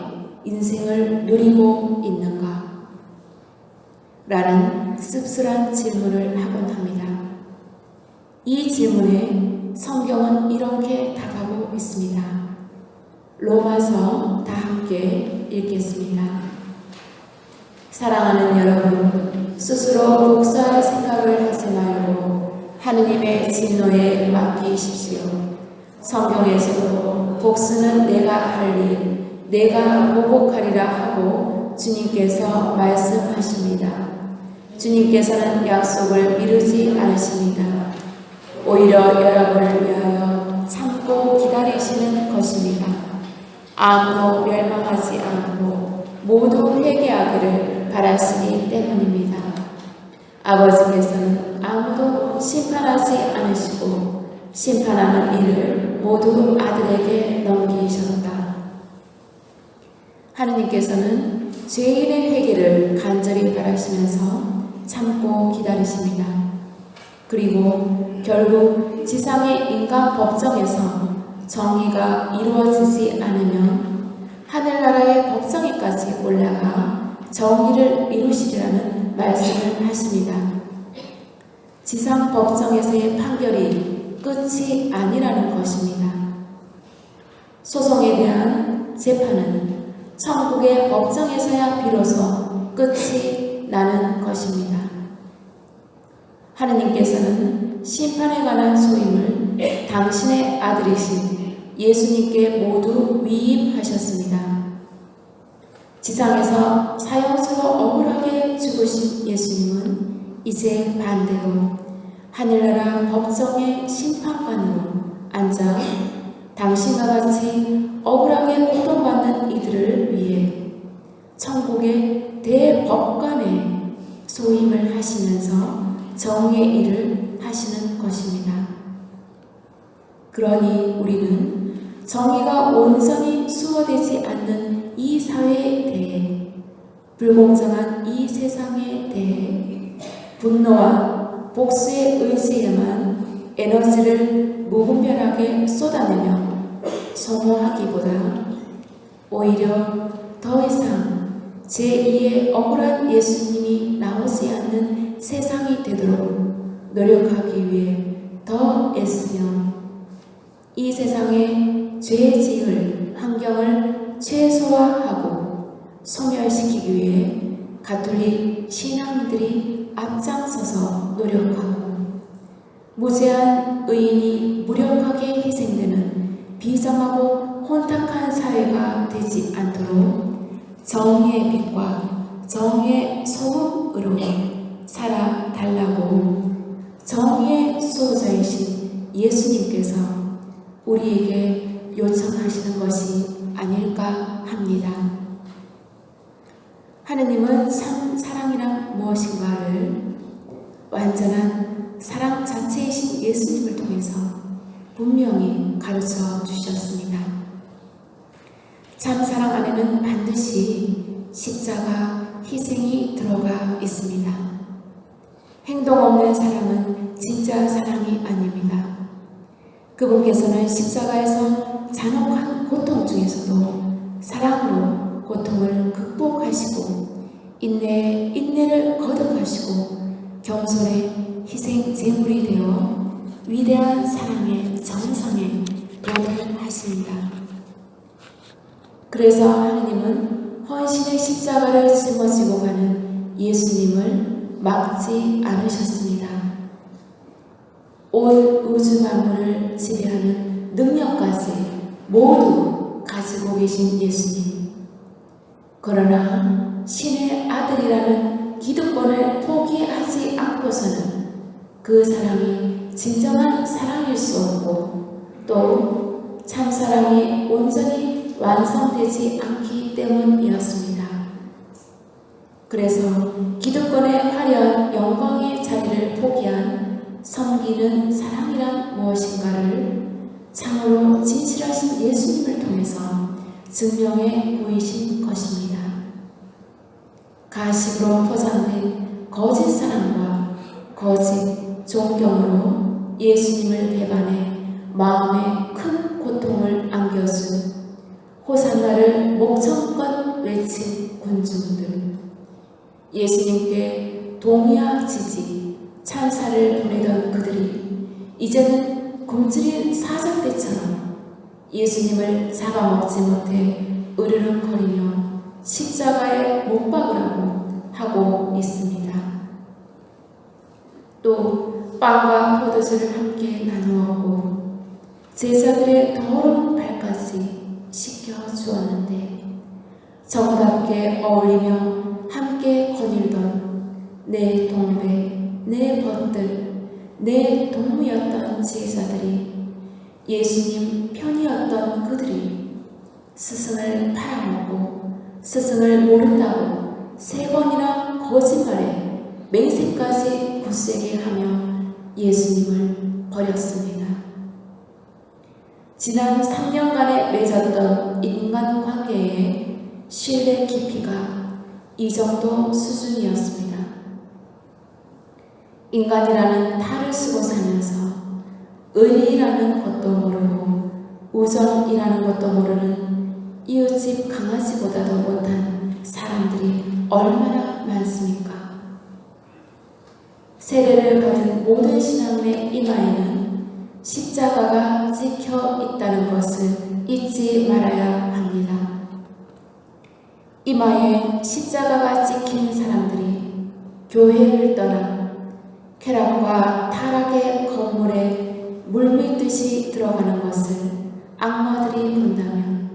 인생을 누리고 있는가? 라는 씁쓸한 질문을 하곤 합니다. 이 질문에 성경은 이렇게 답하고 있습니다. 로마서 다 함께 읽겠습니다. 사랑하는 여러분, 스스로 복수할 생각을 하지 말고 하느님의 진노에 맡기십시오. 성경에서도 복수는 내가 할 일, 내가 보복하리라 하고 주님께서 말씀하십니다. 주님께서는 약속을 미루지 않으십니다. 오히려 여러분을 위하여 참고 기다리시는 것입니다. 아무도 멸망하지 않고 모두 회개하기를 바라시기 때문입니다. 아버지께서는 아무도 심판하지 않으시고 심판하는 일을 모두 아들에게 넘기셨다. 하느님께서는 죄인의 회개를 간절히 바라시면서 참고 기다리십니다. 그리고 결국 지상의 인간 법정에서 정의가 이루어지지 않으면 하늘나라의 법정에까지 올라가 정의를 이루시리라는 말씀을 하십니다. 지상 법정에서의 판결이 끝이 아니라는 것입니다. 소송에 대한 재판은 천국의 법정에서야 비로소 끝이 나는 것입니다. 하느님께서는 심판에 관한 소임을 당신의 아들이신 예수님께 모두 위임하셨습니다. 지상에서 사형수로 억울하게 죽으신 예수님은 이제 반대로 하늘나라 법정의 심판관으로 앉아 당신과 같이 억울하게 고통받는 이들을 위해 천국의 대법관에 소임을 하시면서 정의의 일을 하시는 것입니다. 그러니 우리는 정의가 온전히 수호되지 않는 이 사회에 대해, 불공정한 이 세상에 대해 분노와 복수의 의지에만 에너지를 무분별하게 쏟아내며 소모하기보다 오히려 더 이상 제2의 억울한 예수님이 나오지 않는 세상이 되도록 노력하기 위해 더 애쓰며 이 세상의 죄 지을 환경을 최소화하고 소멸시키기 위해 가톨릭 신앙인들이 앞장서서 노력하고, 무죄한 의인이 무력하게 희생되는 비정하고 혼탁한 사회가 되지 않도록 정의의 빛과 정의의 소금으로 살아달라고 정의의 수호자이신 예수님께서 우리에게 요청하시는 것이 아닐까 합니다. 하느님은 참 사랑이란 무엇인가를 완전한 사랑 자체이신 예수님을 통해서 분명히 가르쳐 주셨습니다. 참 사랑 안에는 반드시 십자가 희생이 들어가 있습니다. 행동 없는 사랑은 진짜 사랑이 아닙니다. 그분께서는 십자가에서 잔혹한 고통 중에서도 사랑으로 고통을 극복하시고 인내를 거듭하시고 겸손의 희생 제물이 되어 위대한 사랑의 정상에 도달하십니다. 그래서 하느님은 헌신의 십자가를 짊어지고 가는 예수님을 막지 않으셨습니다. 온 우주 만물을 지배하는 능력까지 모두 가지고 가지고 계신 예수님. 그러나 신의 아들이라는 기득권을 포기하지 않고서는 그 사랑이 진정한 사랑일 수 없고 또 참 사랑이 온전히 완성되지 않기 때문이었습니다. 그래서 기득권의 화려한 영광의 자리를 포기한 섬기는 사랑이란 무엇인가를 참으로 진실하신 예수님을 통해서 증명해 보이신 것입니다. 가식으로 포장된 거짓 사랑과 거짓 존경으로 예수님을 배반해 마음에 큰 고통을 안겨준 호산나를 목청껏 외친 군중들, 예수님께 동의하지지 찬사를 보내던 그들이 이제는 굶주린 사자떼처럼 예수님을 잡아먹지 못해 으르렁거리며 십자가에 못 박으라고 하고 있습니다. 또 빵과 포도주를 함께 나누었고 제자들의 더러운 발까지 씻겨주었는데 정답게 어울리며 함께 거닐던 내 동배, 내 벗들, 내 동무였던 제자들이 예수님 편이었던 그들이 스승을 팔아먹고 스승을 모른다고 3번이나 거짓말에 맹세까지 굳세게 하며 예수님을 버렸습니다. 지난 3년간에 맺었던 인간관계의 신뢰 깊이가 이 정도 수준이었습니다. 인간이라는 탈을 쓰고 살면서 의리라는 것도 모르고 우정이라는 것도 모르는 이웃집 강아지보다도 못한 사람들이 얼마나 많습니까? 세례를 받은 모든 신앙인의 이마에는 십자가가 찍혀 있다는 것을 잊지 말아야 합니다. 이마에 십자가가 찍힌 사람들이 교회를 떠나 쾌락과 타락의 건물에 물밀듯이 들어가는 것을 악마들이 본다면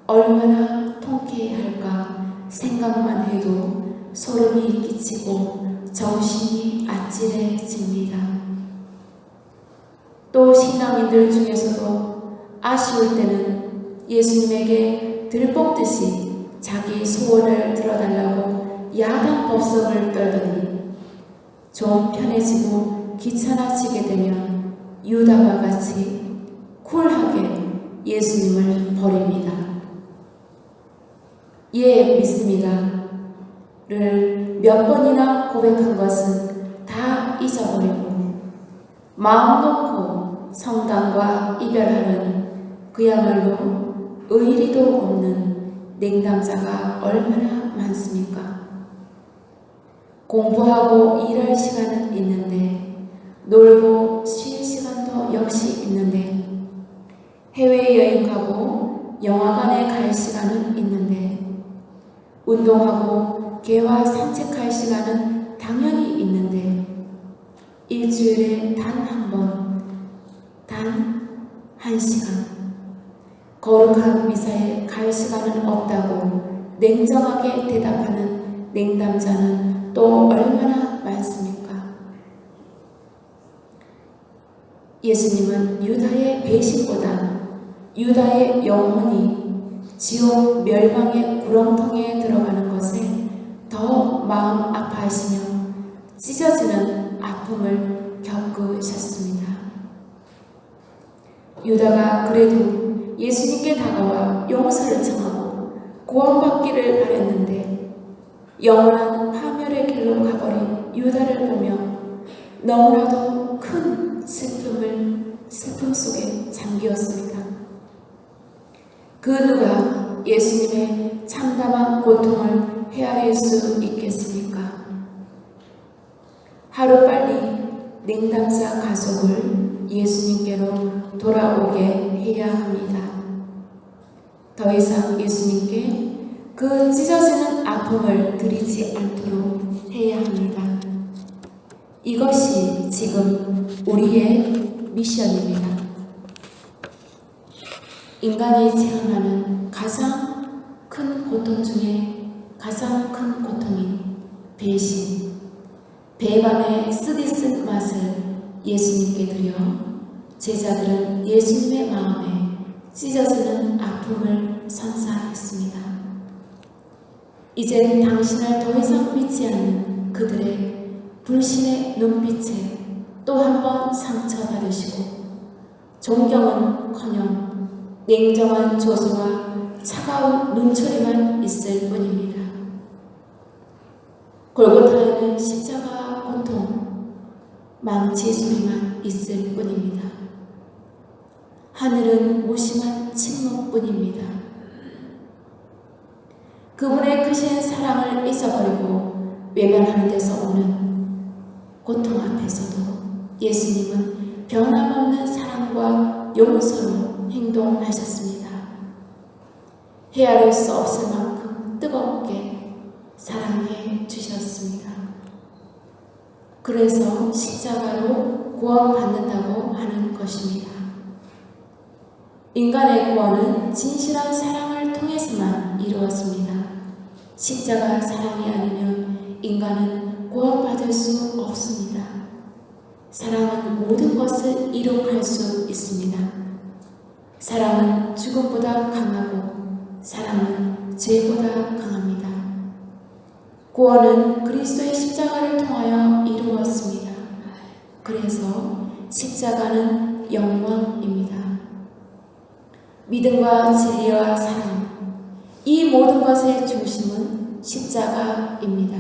얼마나 통쾌할까 생각만 해도 소름이 끼치고 정신이 아찔해집니다. 또 신앙인들 중에서도 아쉬울 때는 예수님에게 들볶듯이 자기 소원을 들어달라고 야단 법석을 떨더니 좀 편해지고 귀찮아지게 되면 유다와 같이 쿨하게 예수님을 버립니다. 예, 믿습니다. 를 몇 번이나 고백한 것은 다 잊어버리고 마음 놓고 성당과 이별하는 그야말로 의리도 없는 냉담자가 얼마나 많습니까? 공부하고 일할 시간은 있는데 놀고 쉴 시간도 역시 있는데 해외여행 가고 영화관에 갈 시간은 있는데 운동하고 개와 산책할 시간은 당연히 있는데 일주일에 단 한 번, 단 1시간 거룩한 미사에 갈 시간은 없다고 냉정하게 대답하는 냉담자는 또 얼마나 많습니까? 예수님은 유다의 배신보다 유다의 영혼이 지옥 멸망의 구렁텅이에 들어가는 것을 더 마음 아파하시며 찢어지는 아픔을 겪으셨습니다. 유다가 그래도 예수님께 다가와 용서를 청하고 구원받기를 바랬는데 영원한 파멸의 길로 가버린 유다를 보며 너무나도 큰 슬픔 속에 잠기었습니다. 그 누가 예수님의 참담한 고통을 헤아릴 수 있겠습니까? 하루빨리 냉담자 가족을 예수님께로 돌아오게 해야 합니다. 더 이상 예수님께 그 찢어지는 아픔을 드리지 않도록 해야 합니다. 이것이 지금 우리의 미션입니다. 인간이 체험하는 가장 큰 고통 중에 가장 큰 고통인 배신, 배반의 쓰디쓴 맛을 예수님께 드려 제자들은 예수님의 마음에 찢어지는 아픔을 선사했습니다. 이젠 당신을 더 이상 믿지 않는 그들의 불신의 눈빛에 또 한 번 상처받으시고 존경은커녕 냉정한 조소와 차가운 눈초리만 있을 뿐입니다. 골고타에는 십자가 고통, 망치 소리만 있을 뿐입니다. 하늘은 무심한 침묵뿐입니다. 그분의 크신 사랑을 잊어버리고 외면하는 데서 오는 고통 앞에서도 예수님은 변함없는 사랑과 용서로 행동하셨습니다. 헤아릴 수 없을 만큼 뜨겁게 사랑해 주셨습니다. 그래서 십자가로 구원받는다고 하는 것입니다. 인간의 구원은 진실한 사랑을 통해서만 이루어집니다. 십자가 사랑이 아니면 인간은 구원받을 수 없습니다. 사랑은 모든 것을 이룩할 수 있습니다. 사랑은 죽음보다 강하고 사랑은 죄보다 강합니다. 구원은 그리스도의 십자가를 통하여 이루었습니다. 그래서 십자가는 영광입니다. 믿음과 진리와 사랑, 이 모든 것의 중심은 십자가입니다.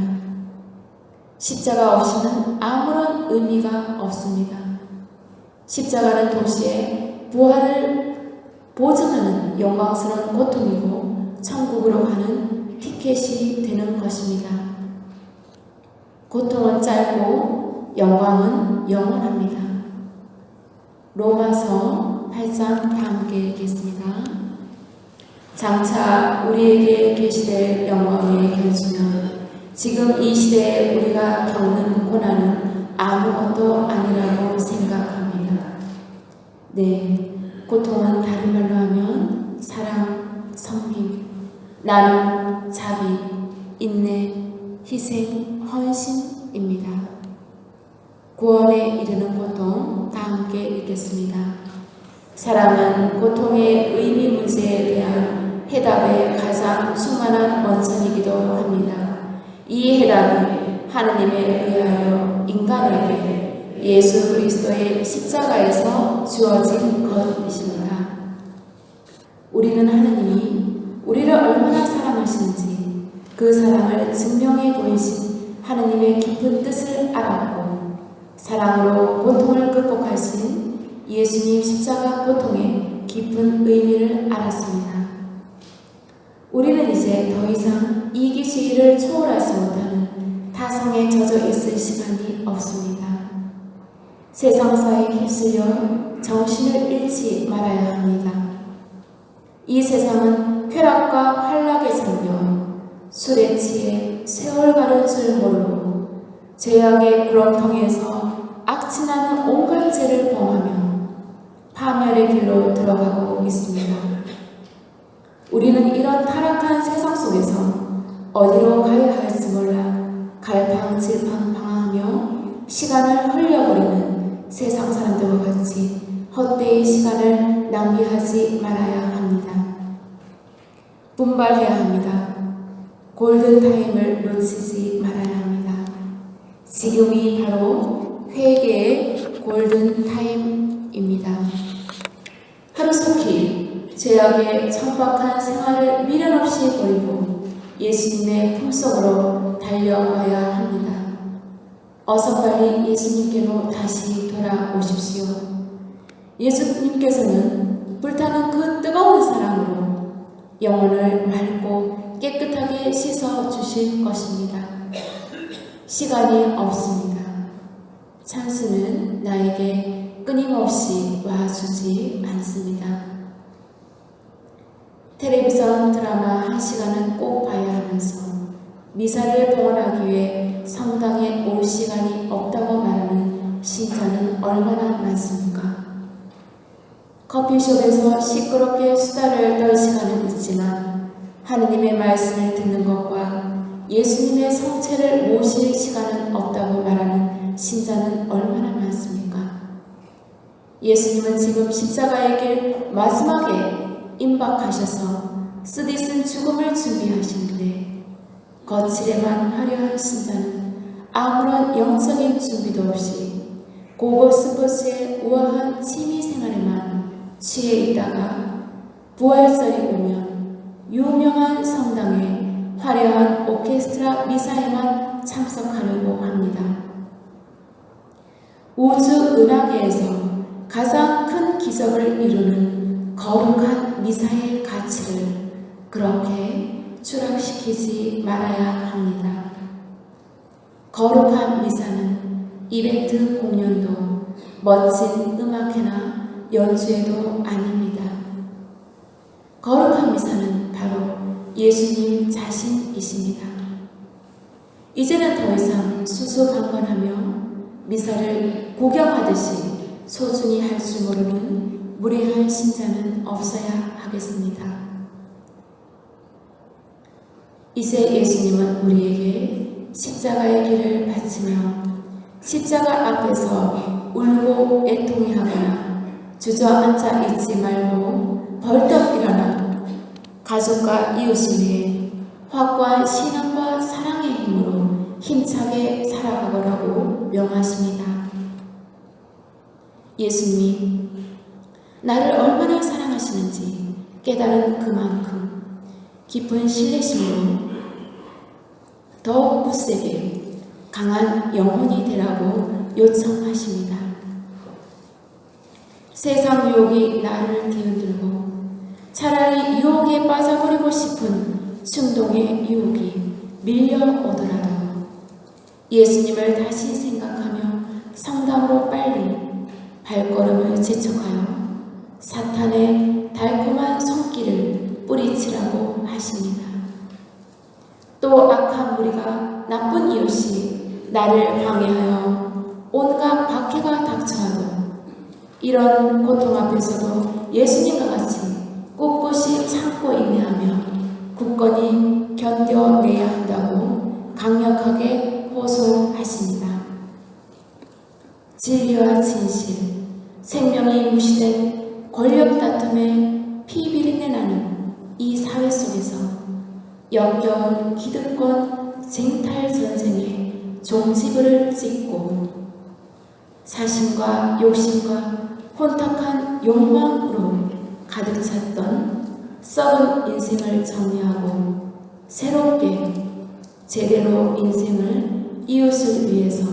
십자가 없이는 아무런 의미가 없습니다. 십자가는 동시에 부활을 보증하는 영광스러운 고통이고 천국으로 가는 티켓이 되는 것입니다. 고통은 짧고 영광은 영원합니다. 로마서 8장 다 함께 읽겠습니다. 장차 우리에게 계시될 영광의 견주는 지금 이 시대에 우리가 겪는 고난은 아무것도 아니라고 생각합니다. 네, 고통은 다른 말로 하면 사랑, 섬김, 나눔, 자비, 인내, 희생, 헌신입니다. 구원에 이르는 고통 다 함께 읽겠습니다. 사랑은 고통의 의미 문제에 대한 해답의 가장 충만한 원천이기도 합니다. 이 해답은 하느님에 의하여 인간에게 예수 그리스도의 십자가에서 주어진 것입니다. 우리는 하느님이 우리를 얼마나 사랑하시는지 그 사랑을 증명해 보이신 하느님의 깊은 뜻을 알았고 사랑으로 고통을 극복하신 예수님 십자가 고통의 깊은 의미를 알았습니다. 우리는 이제 더 이상 이기주의를 초월하지 못하는 타성에 젖어 있을 시간이 없습니다. 세상사에 휩쓸려 정신을 잃지 말아야 합니다. 이 세상은 쾌락과 환락에 잠겨 술에 취해 세월 가는 줄 모르고 죄악의 구렁텅이에서 악취나는 온갖 죄를 범하며 파멸의 길로 들어가고 있습니다. 우리는 이런 타락한 세상 속에서 어디로 가야 할지 몰라 갈팡질팡하며 시간을 흘려버리는 세상 사람들과 같이 헛되이 시간을 낭비하지 말아야 합니다. 분발해야 합니다. 골든타임을 놓치지 말아야 합니다. 지금이 바로 회개의 골든타임입니다. 하루속히 죄악의 천박한 생활을 미련 없이 버리고 예수님의 품속으로 달려와야 합니다. 어서 빨리 예수님께로 다시 돌아오십시오. 예수님께서는 불타는 그 뜨거운 사랑으로 영혼을 맑고 깨끗하게 씻어 주실 것입니다. 시간이 없습니다. 찬스는 나에게 끊임없이 와주지 않습니다. 텔레비전 드라마 1시간은 꼭 봐야 하면서 미사를 봉헌하기 위해 성당에 올 시간이 없다고 말하는 신자는 얼마나 많습니까? 커피숍에서 시끄럽게 수다를 떨 시간은 있지만 하느님의 말씀을 듣는 것과 예수님의 성체를 모실 시간은 없다고 말하는 신자는 얼마나 많습니까? 예수님은 지금 십자가의 길 마지막에 임박하셔서 쓰디쓴 죽음을 준비하시는데 거칠에만 화려한 신자는 아무런 영적인 준비도 없이 고급 스포츠의 우아한 취미 생활에만 취해 있다가 부활절이 오면 유명한 성당에 화려한 오케스트라 미사에만 참석하려고 합니다. 우주 은하계에서 가장 큰 기적을 이루는 거룩한 미사의 가치를 그렇게 추락시키지 말아야 합니다. 거룩한 미사는 이벤트 공연도 멋진 음악회나 연주회도 아닙니다. 거룩한 미사는 바로 예수님 자신이십니다. 이제는 더 이상 수수방관하며 미사를 구경하듯이 소중히 할 줄 모르는 무례한 신자는 없어야 하겠습니다. 이제 예수님은 우리에게 십자가의 길을 바치며 십자가 앞에서 울고 애통해하거나 주저앉아 있지 말고 벌떡 일어나 가족과 이웃을 위해 확고한 신앙과 사랑의 힘으로 힘차게 살아가거라고 명하십니다. 예수님이 나를 얼마나 사랑하시는지 깨달은 그만큼 깊은 신뢰심으로 더욱 굳세게 강한 영혼이 되라고 요청하십니다. 세상 유혹이 나를 뒤흔들고 차라리 유혹에 빠져버리고 싶은 충동의 유혹이 밀려오더라도 예수님을 다시 생각하며 성당으로 빨리 발걸음을 재촉하여 사탄의 달콤한 손길을 뿌리치라고 하십니다. 또 악한 무리가 나쁜 이웃이 나를 방해하여 온갖 박해가 닥쳐와도 이런 고통 앞에서도 예수님과 같이 꿋꿋이 참고 인내하며 굳건히 견뎌내야 한다고 강력하게 호소하십니다. 진리와 진실, 생명이 무시된 권력 다툼에 피비린내 나는 이 사회 속에서 역겨운 기득권 쟁탈 전쟁에 종지부를 찍고 사심과 욕심과 혼탁한 욕망으로 가득 찼던 썩은 인생을 정리하고 새롭게 제대로 인생을 이웃을 위해서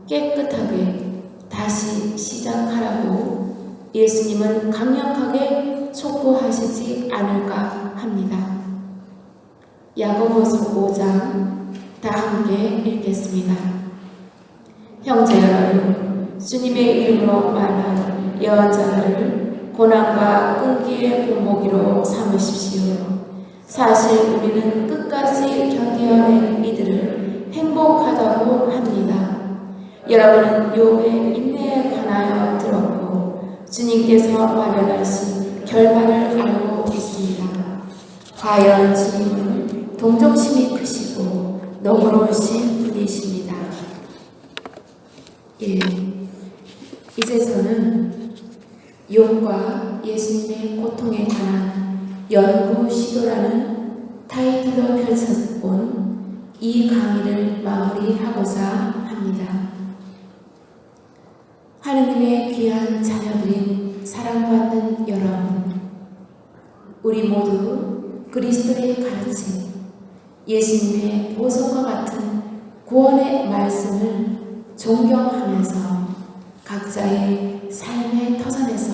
깨끗하게 다시 시작하라고 예수님은 강력하게 촉구하시지 않을까 합니다. 야고보서 5장 다 함께 읽겠습니다. 형제 여러분, 주님의 이름으로 말한 예언자들을 고난과 끈기의 본보기로 삼으십시오. 사실 우리는 끝까지 견뎌낸 이들을 행복하다고 합니다. 여러분은 욥의 인내에 관하여 들었고 주님께서 마련하신 결말을 알고 있습니다. 과연 주님은 동정심이 크시고 너그러우신 분이십니다. 예, 이제 저는 욥과 예수님의 고통에 관한 연구 시도라는 타이틀로 펼쳐본 이 강의를 마무리하고자 합니다. 하느님의 귀한 자녀들인 사랑받는 여러분, 우리 모두 그리스도의 가르침, 예수님의 보석과 같은 구원의 말씀을 존경하면서 각자의 삶의 터전에서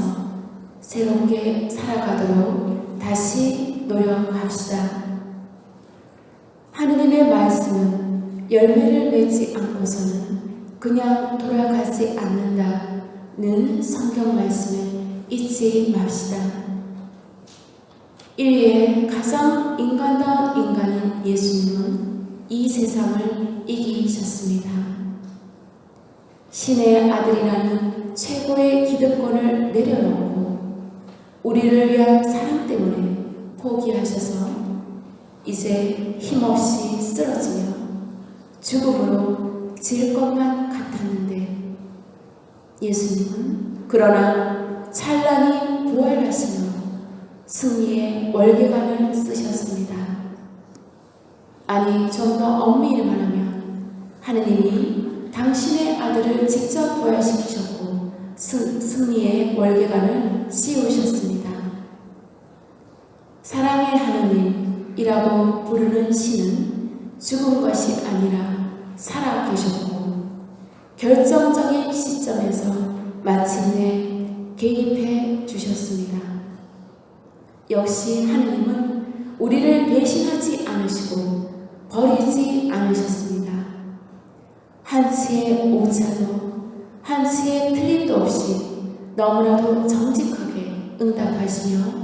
새롭게 살아가도록 다시 노력합시다. 하느님의 말씀은 열매를 맺지 않고서는 그냥 돌아가지 않는다는 성경 말씀을 잊지 맙시다. 인류의 가장 인간다운 인간인 예수님은 이 세상을 이기셨습니다. 신의 아들이라는 최고의 기득권을 내려놓고 우리를 위한 사랑 때문에 포기하셔서 이제 힘없이 쓰러지며 죽음으로 질 것만 같았는데 예수님은 그러나 찬란히 부활하시며 승리의 월계관을 쓰셨습니다. 아니, 좀 더 엄밀히 말하면 하느님이 당신의 아들을 직접 부활시키셨고 승리의 월계관을 씌우셨습니다. 사랑의 하느님이라고 부르는 신은 죽은 것이 아니라 살아 계셨고 결정적인 시점에서 마침내 개입해 주셨습니다. 역시 하느님은 우리를 배신하지 않으시고 버리지 않으셨습니다. 한치의 오차도 한치의 틀림도 없이 너무나도 정직하게 응답하시며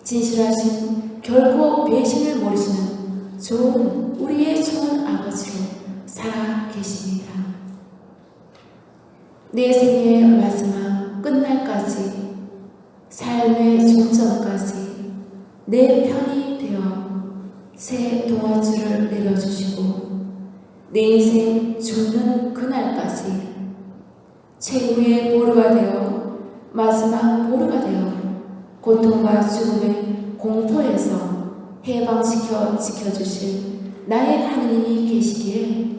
진실하신 결코 배신을 모르시는 우리의 좋은 아버지로 살아 계십니다. 내 생의 마지막 끝날까지 삶의 종점까지 내 편이 되어 새 동아줄을 내려주시고 내 인생 죽는 그날까지 최후의 보루가 되어 마지막 보루가 되어 고통과 죽음의 공포에서 해방시켜 지켜주실 나의 하느님이 계시기에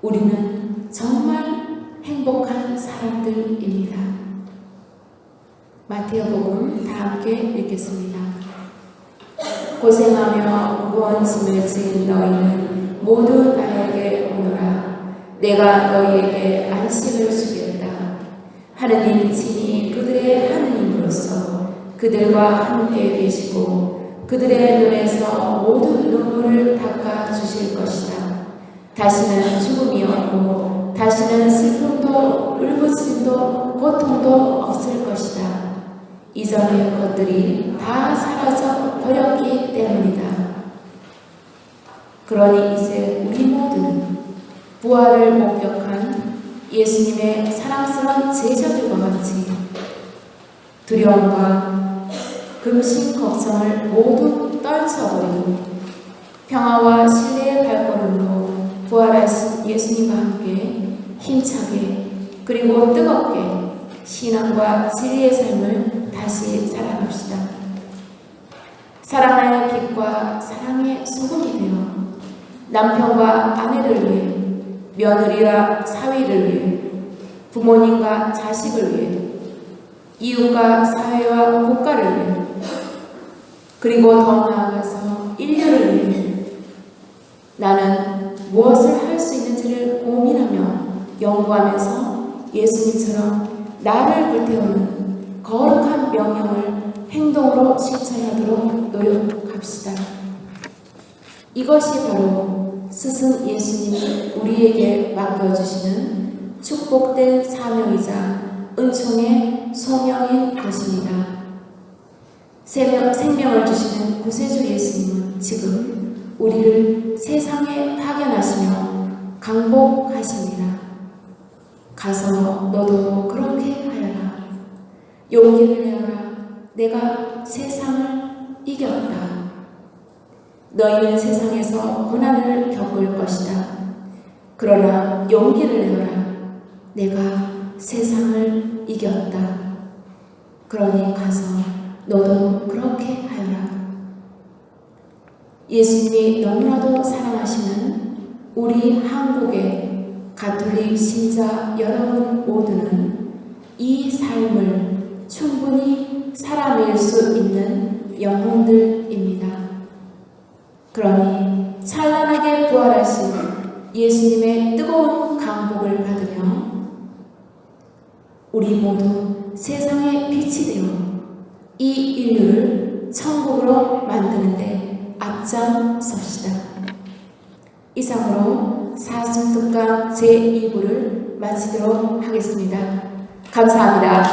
우리는 정말 행복한 사람들입니다. 마태복음 다 함께 읽겠습니다. 고생하며 무거운 짐을 진 너희는 모두 나에게 오너라. 내가 너희에게 안식을 주겠다. 하느님 친히 그들의 하느님으로서 그들과 함께 계시고 그들의 눈에서 모든 눈물을 닦아 주실 것이다. 다시는 죽음이 없고 다시는 슬픔도 울부짖음도 고통도 없을 것이다. 이전의 것들이 다 사라져 버렸기 때문이다. 그러니 이제 우리 모두는 부활을 목격한 예수님의 사랑스러운 제자들과 같이 두려움과 근심 걱정을 모두 떨쳐버리고 평화와 신뢰의 발걸음으로 부활하신 예수님과 함께 힘차게 그리고 뜨겁게 신앙과 진리의 삶을 다시 살아갑시다. 사랑의 빛과 사랑의 소금이 되어 남편과 아내를 위해 며느리와 사위를 위해 부모님과 자식을 위해 이웃과 사회와 국가를 위해 그리고 더 나아가서 인류를 위해 나는 무엇을 할 수 있는지를 고민하며 연구하면서 예수님처럼 나를 불태우는 거룩한 명령을 행동으로 실천하도록 노력합시다. 이것이 바로 스승 예수님이 우리에게 맡겨주시는 축복된 사명이자 은총의 소명인 것입니다. 생명을 주시는 구세주 예수님은 지금 우리를 세상에 파견하시며 강복하십니다. 가서 너도 그렇게 하여라. 용기를 내어라. 내가 세상을 이겼다. 너희는 세상에서 고난을 겪을 것이다. 그러나 용기를 내어라. 내가 세상을 이겼다. 그러니 가서 너도 그렇게 하여라. 예수님이 너무나도 사랑하시는 우리 한국의 가톨릭 신자 여러분 모두는 이 삶을 충분히 살아낼 수 있는 영혼들입니다. 그러니 찬란하게 부활하신 예수님의 뜨거운 강복을 받으며 우리 모두 세상의 빛이 되어 이 인류를 천국으로 만드는데 앞장섭시다. 이상으로 사순특강 제2부를 마치도록 하겠습니다. 감사합니다.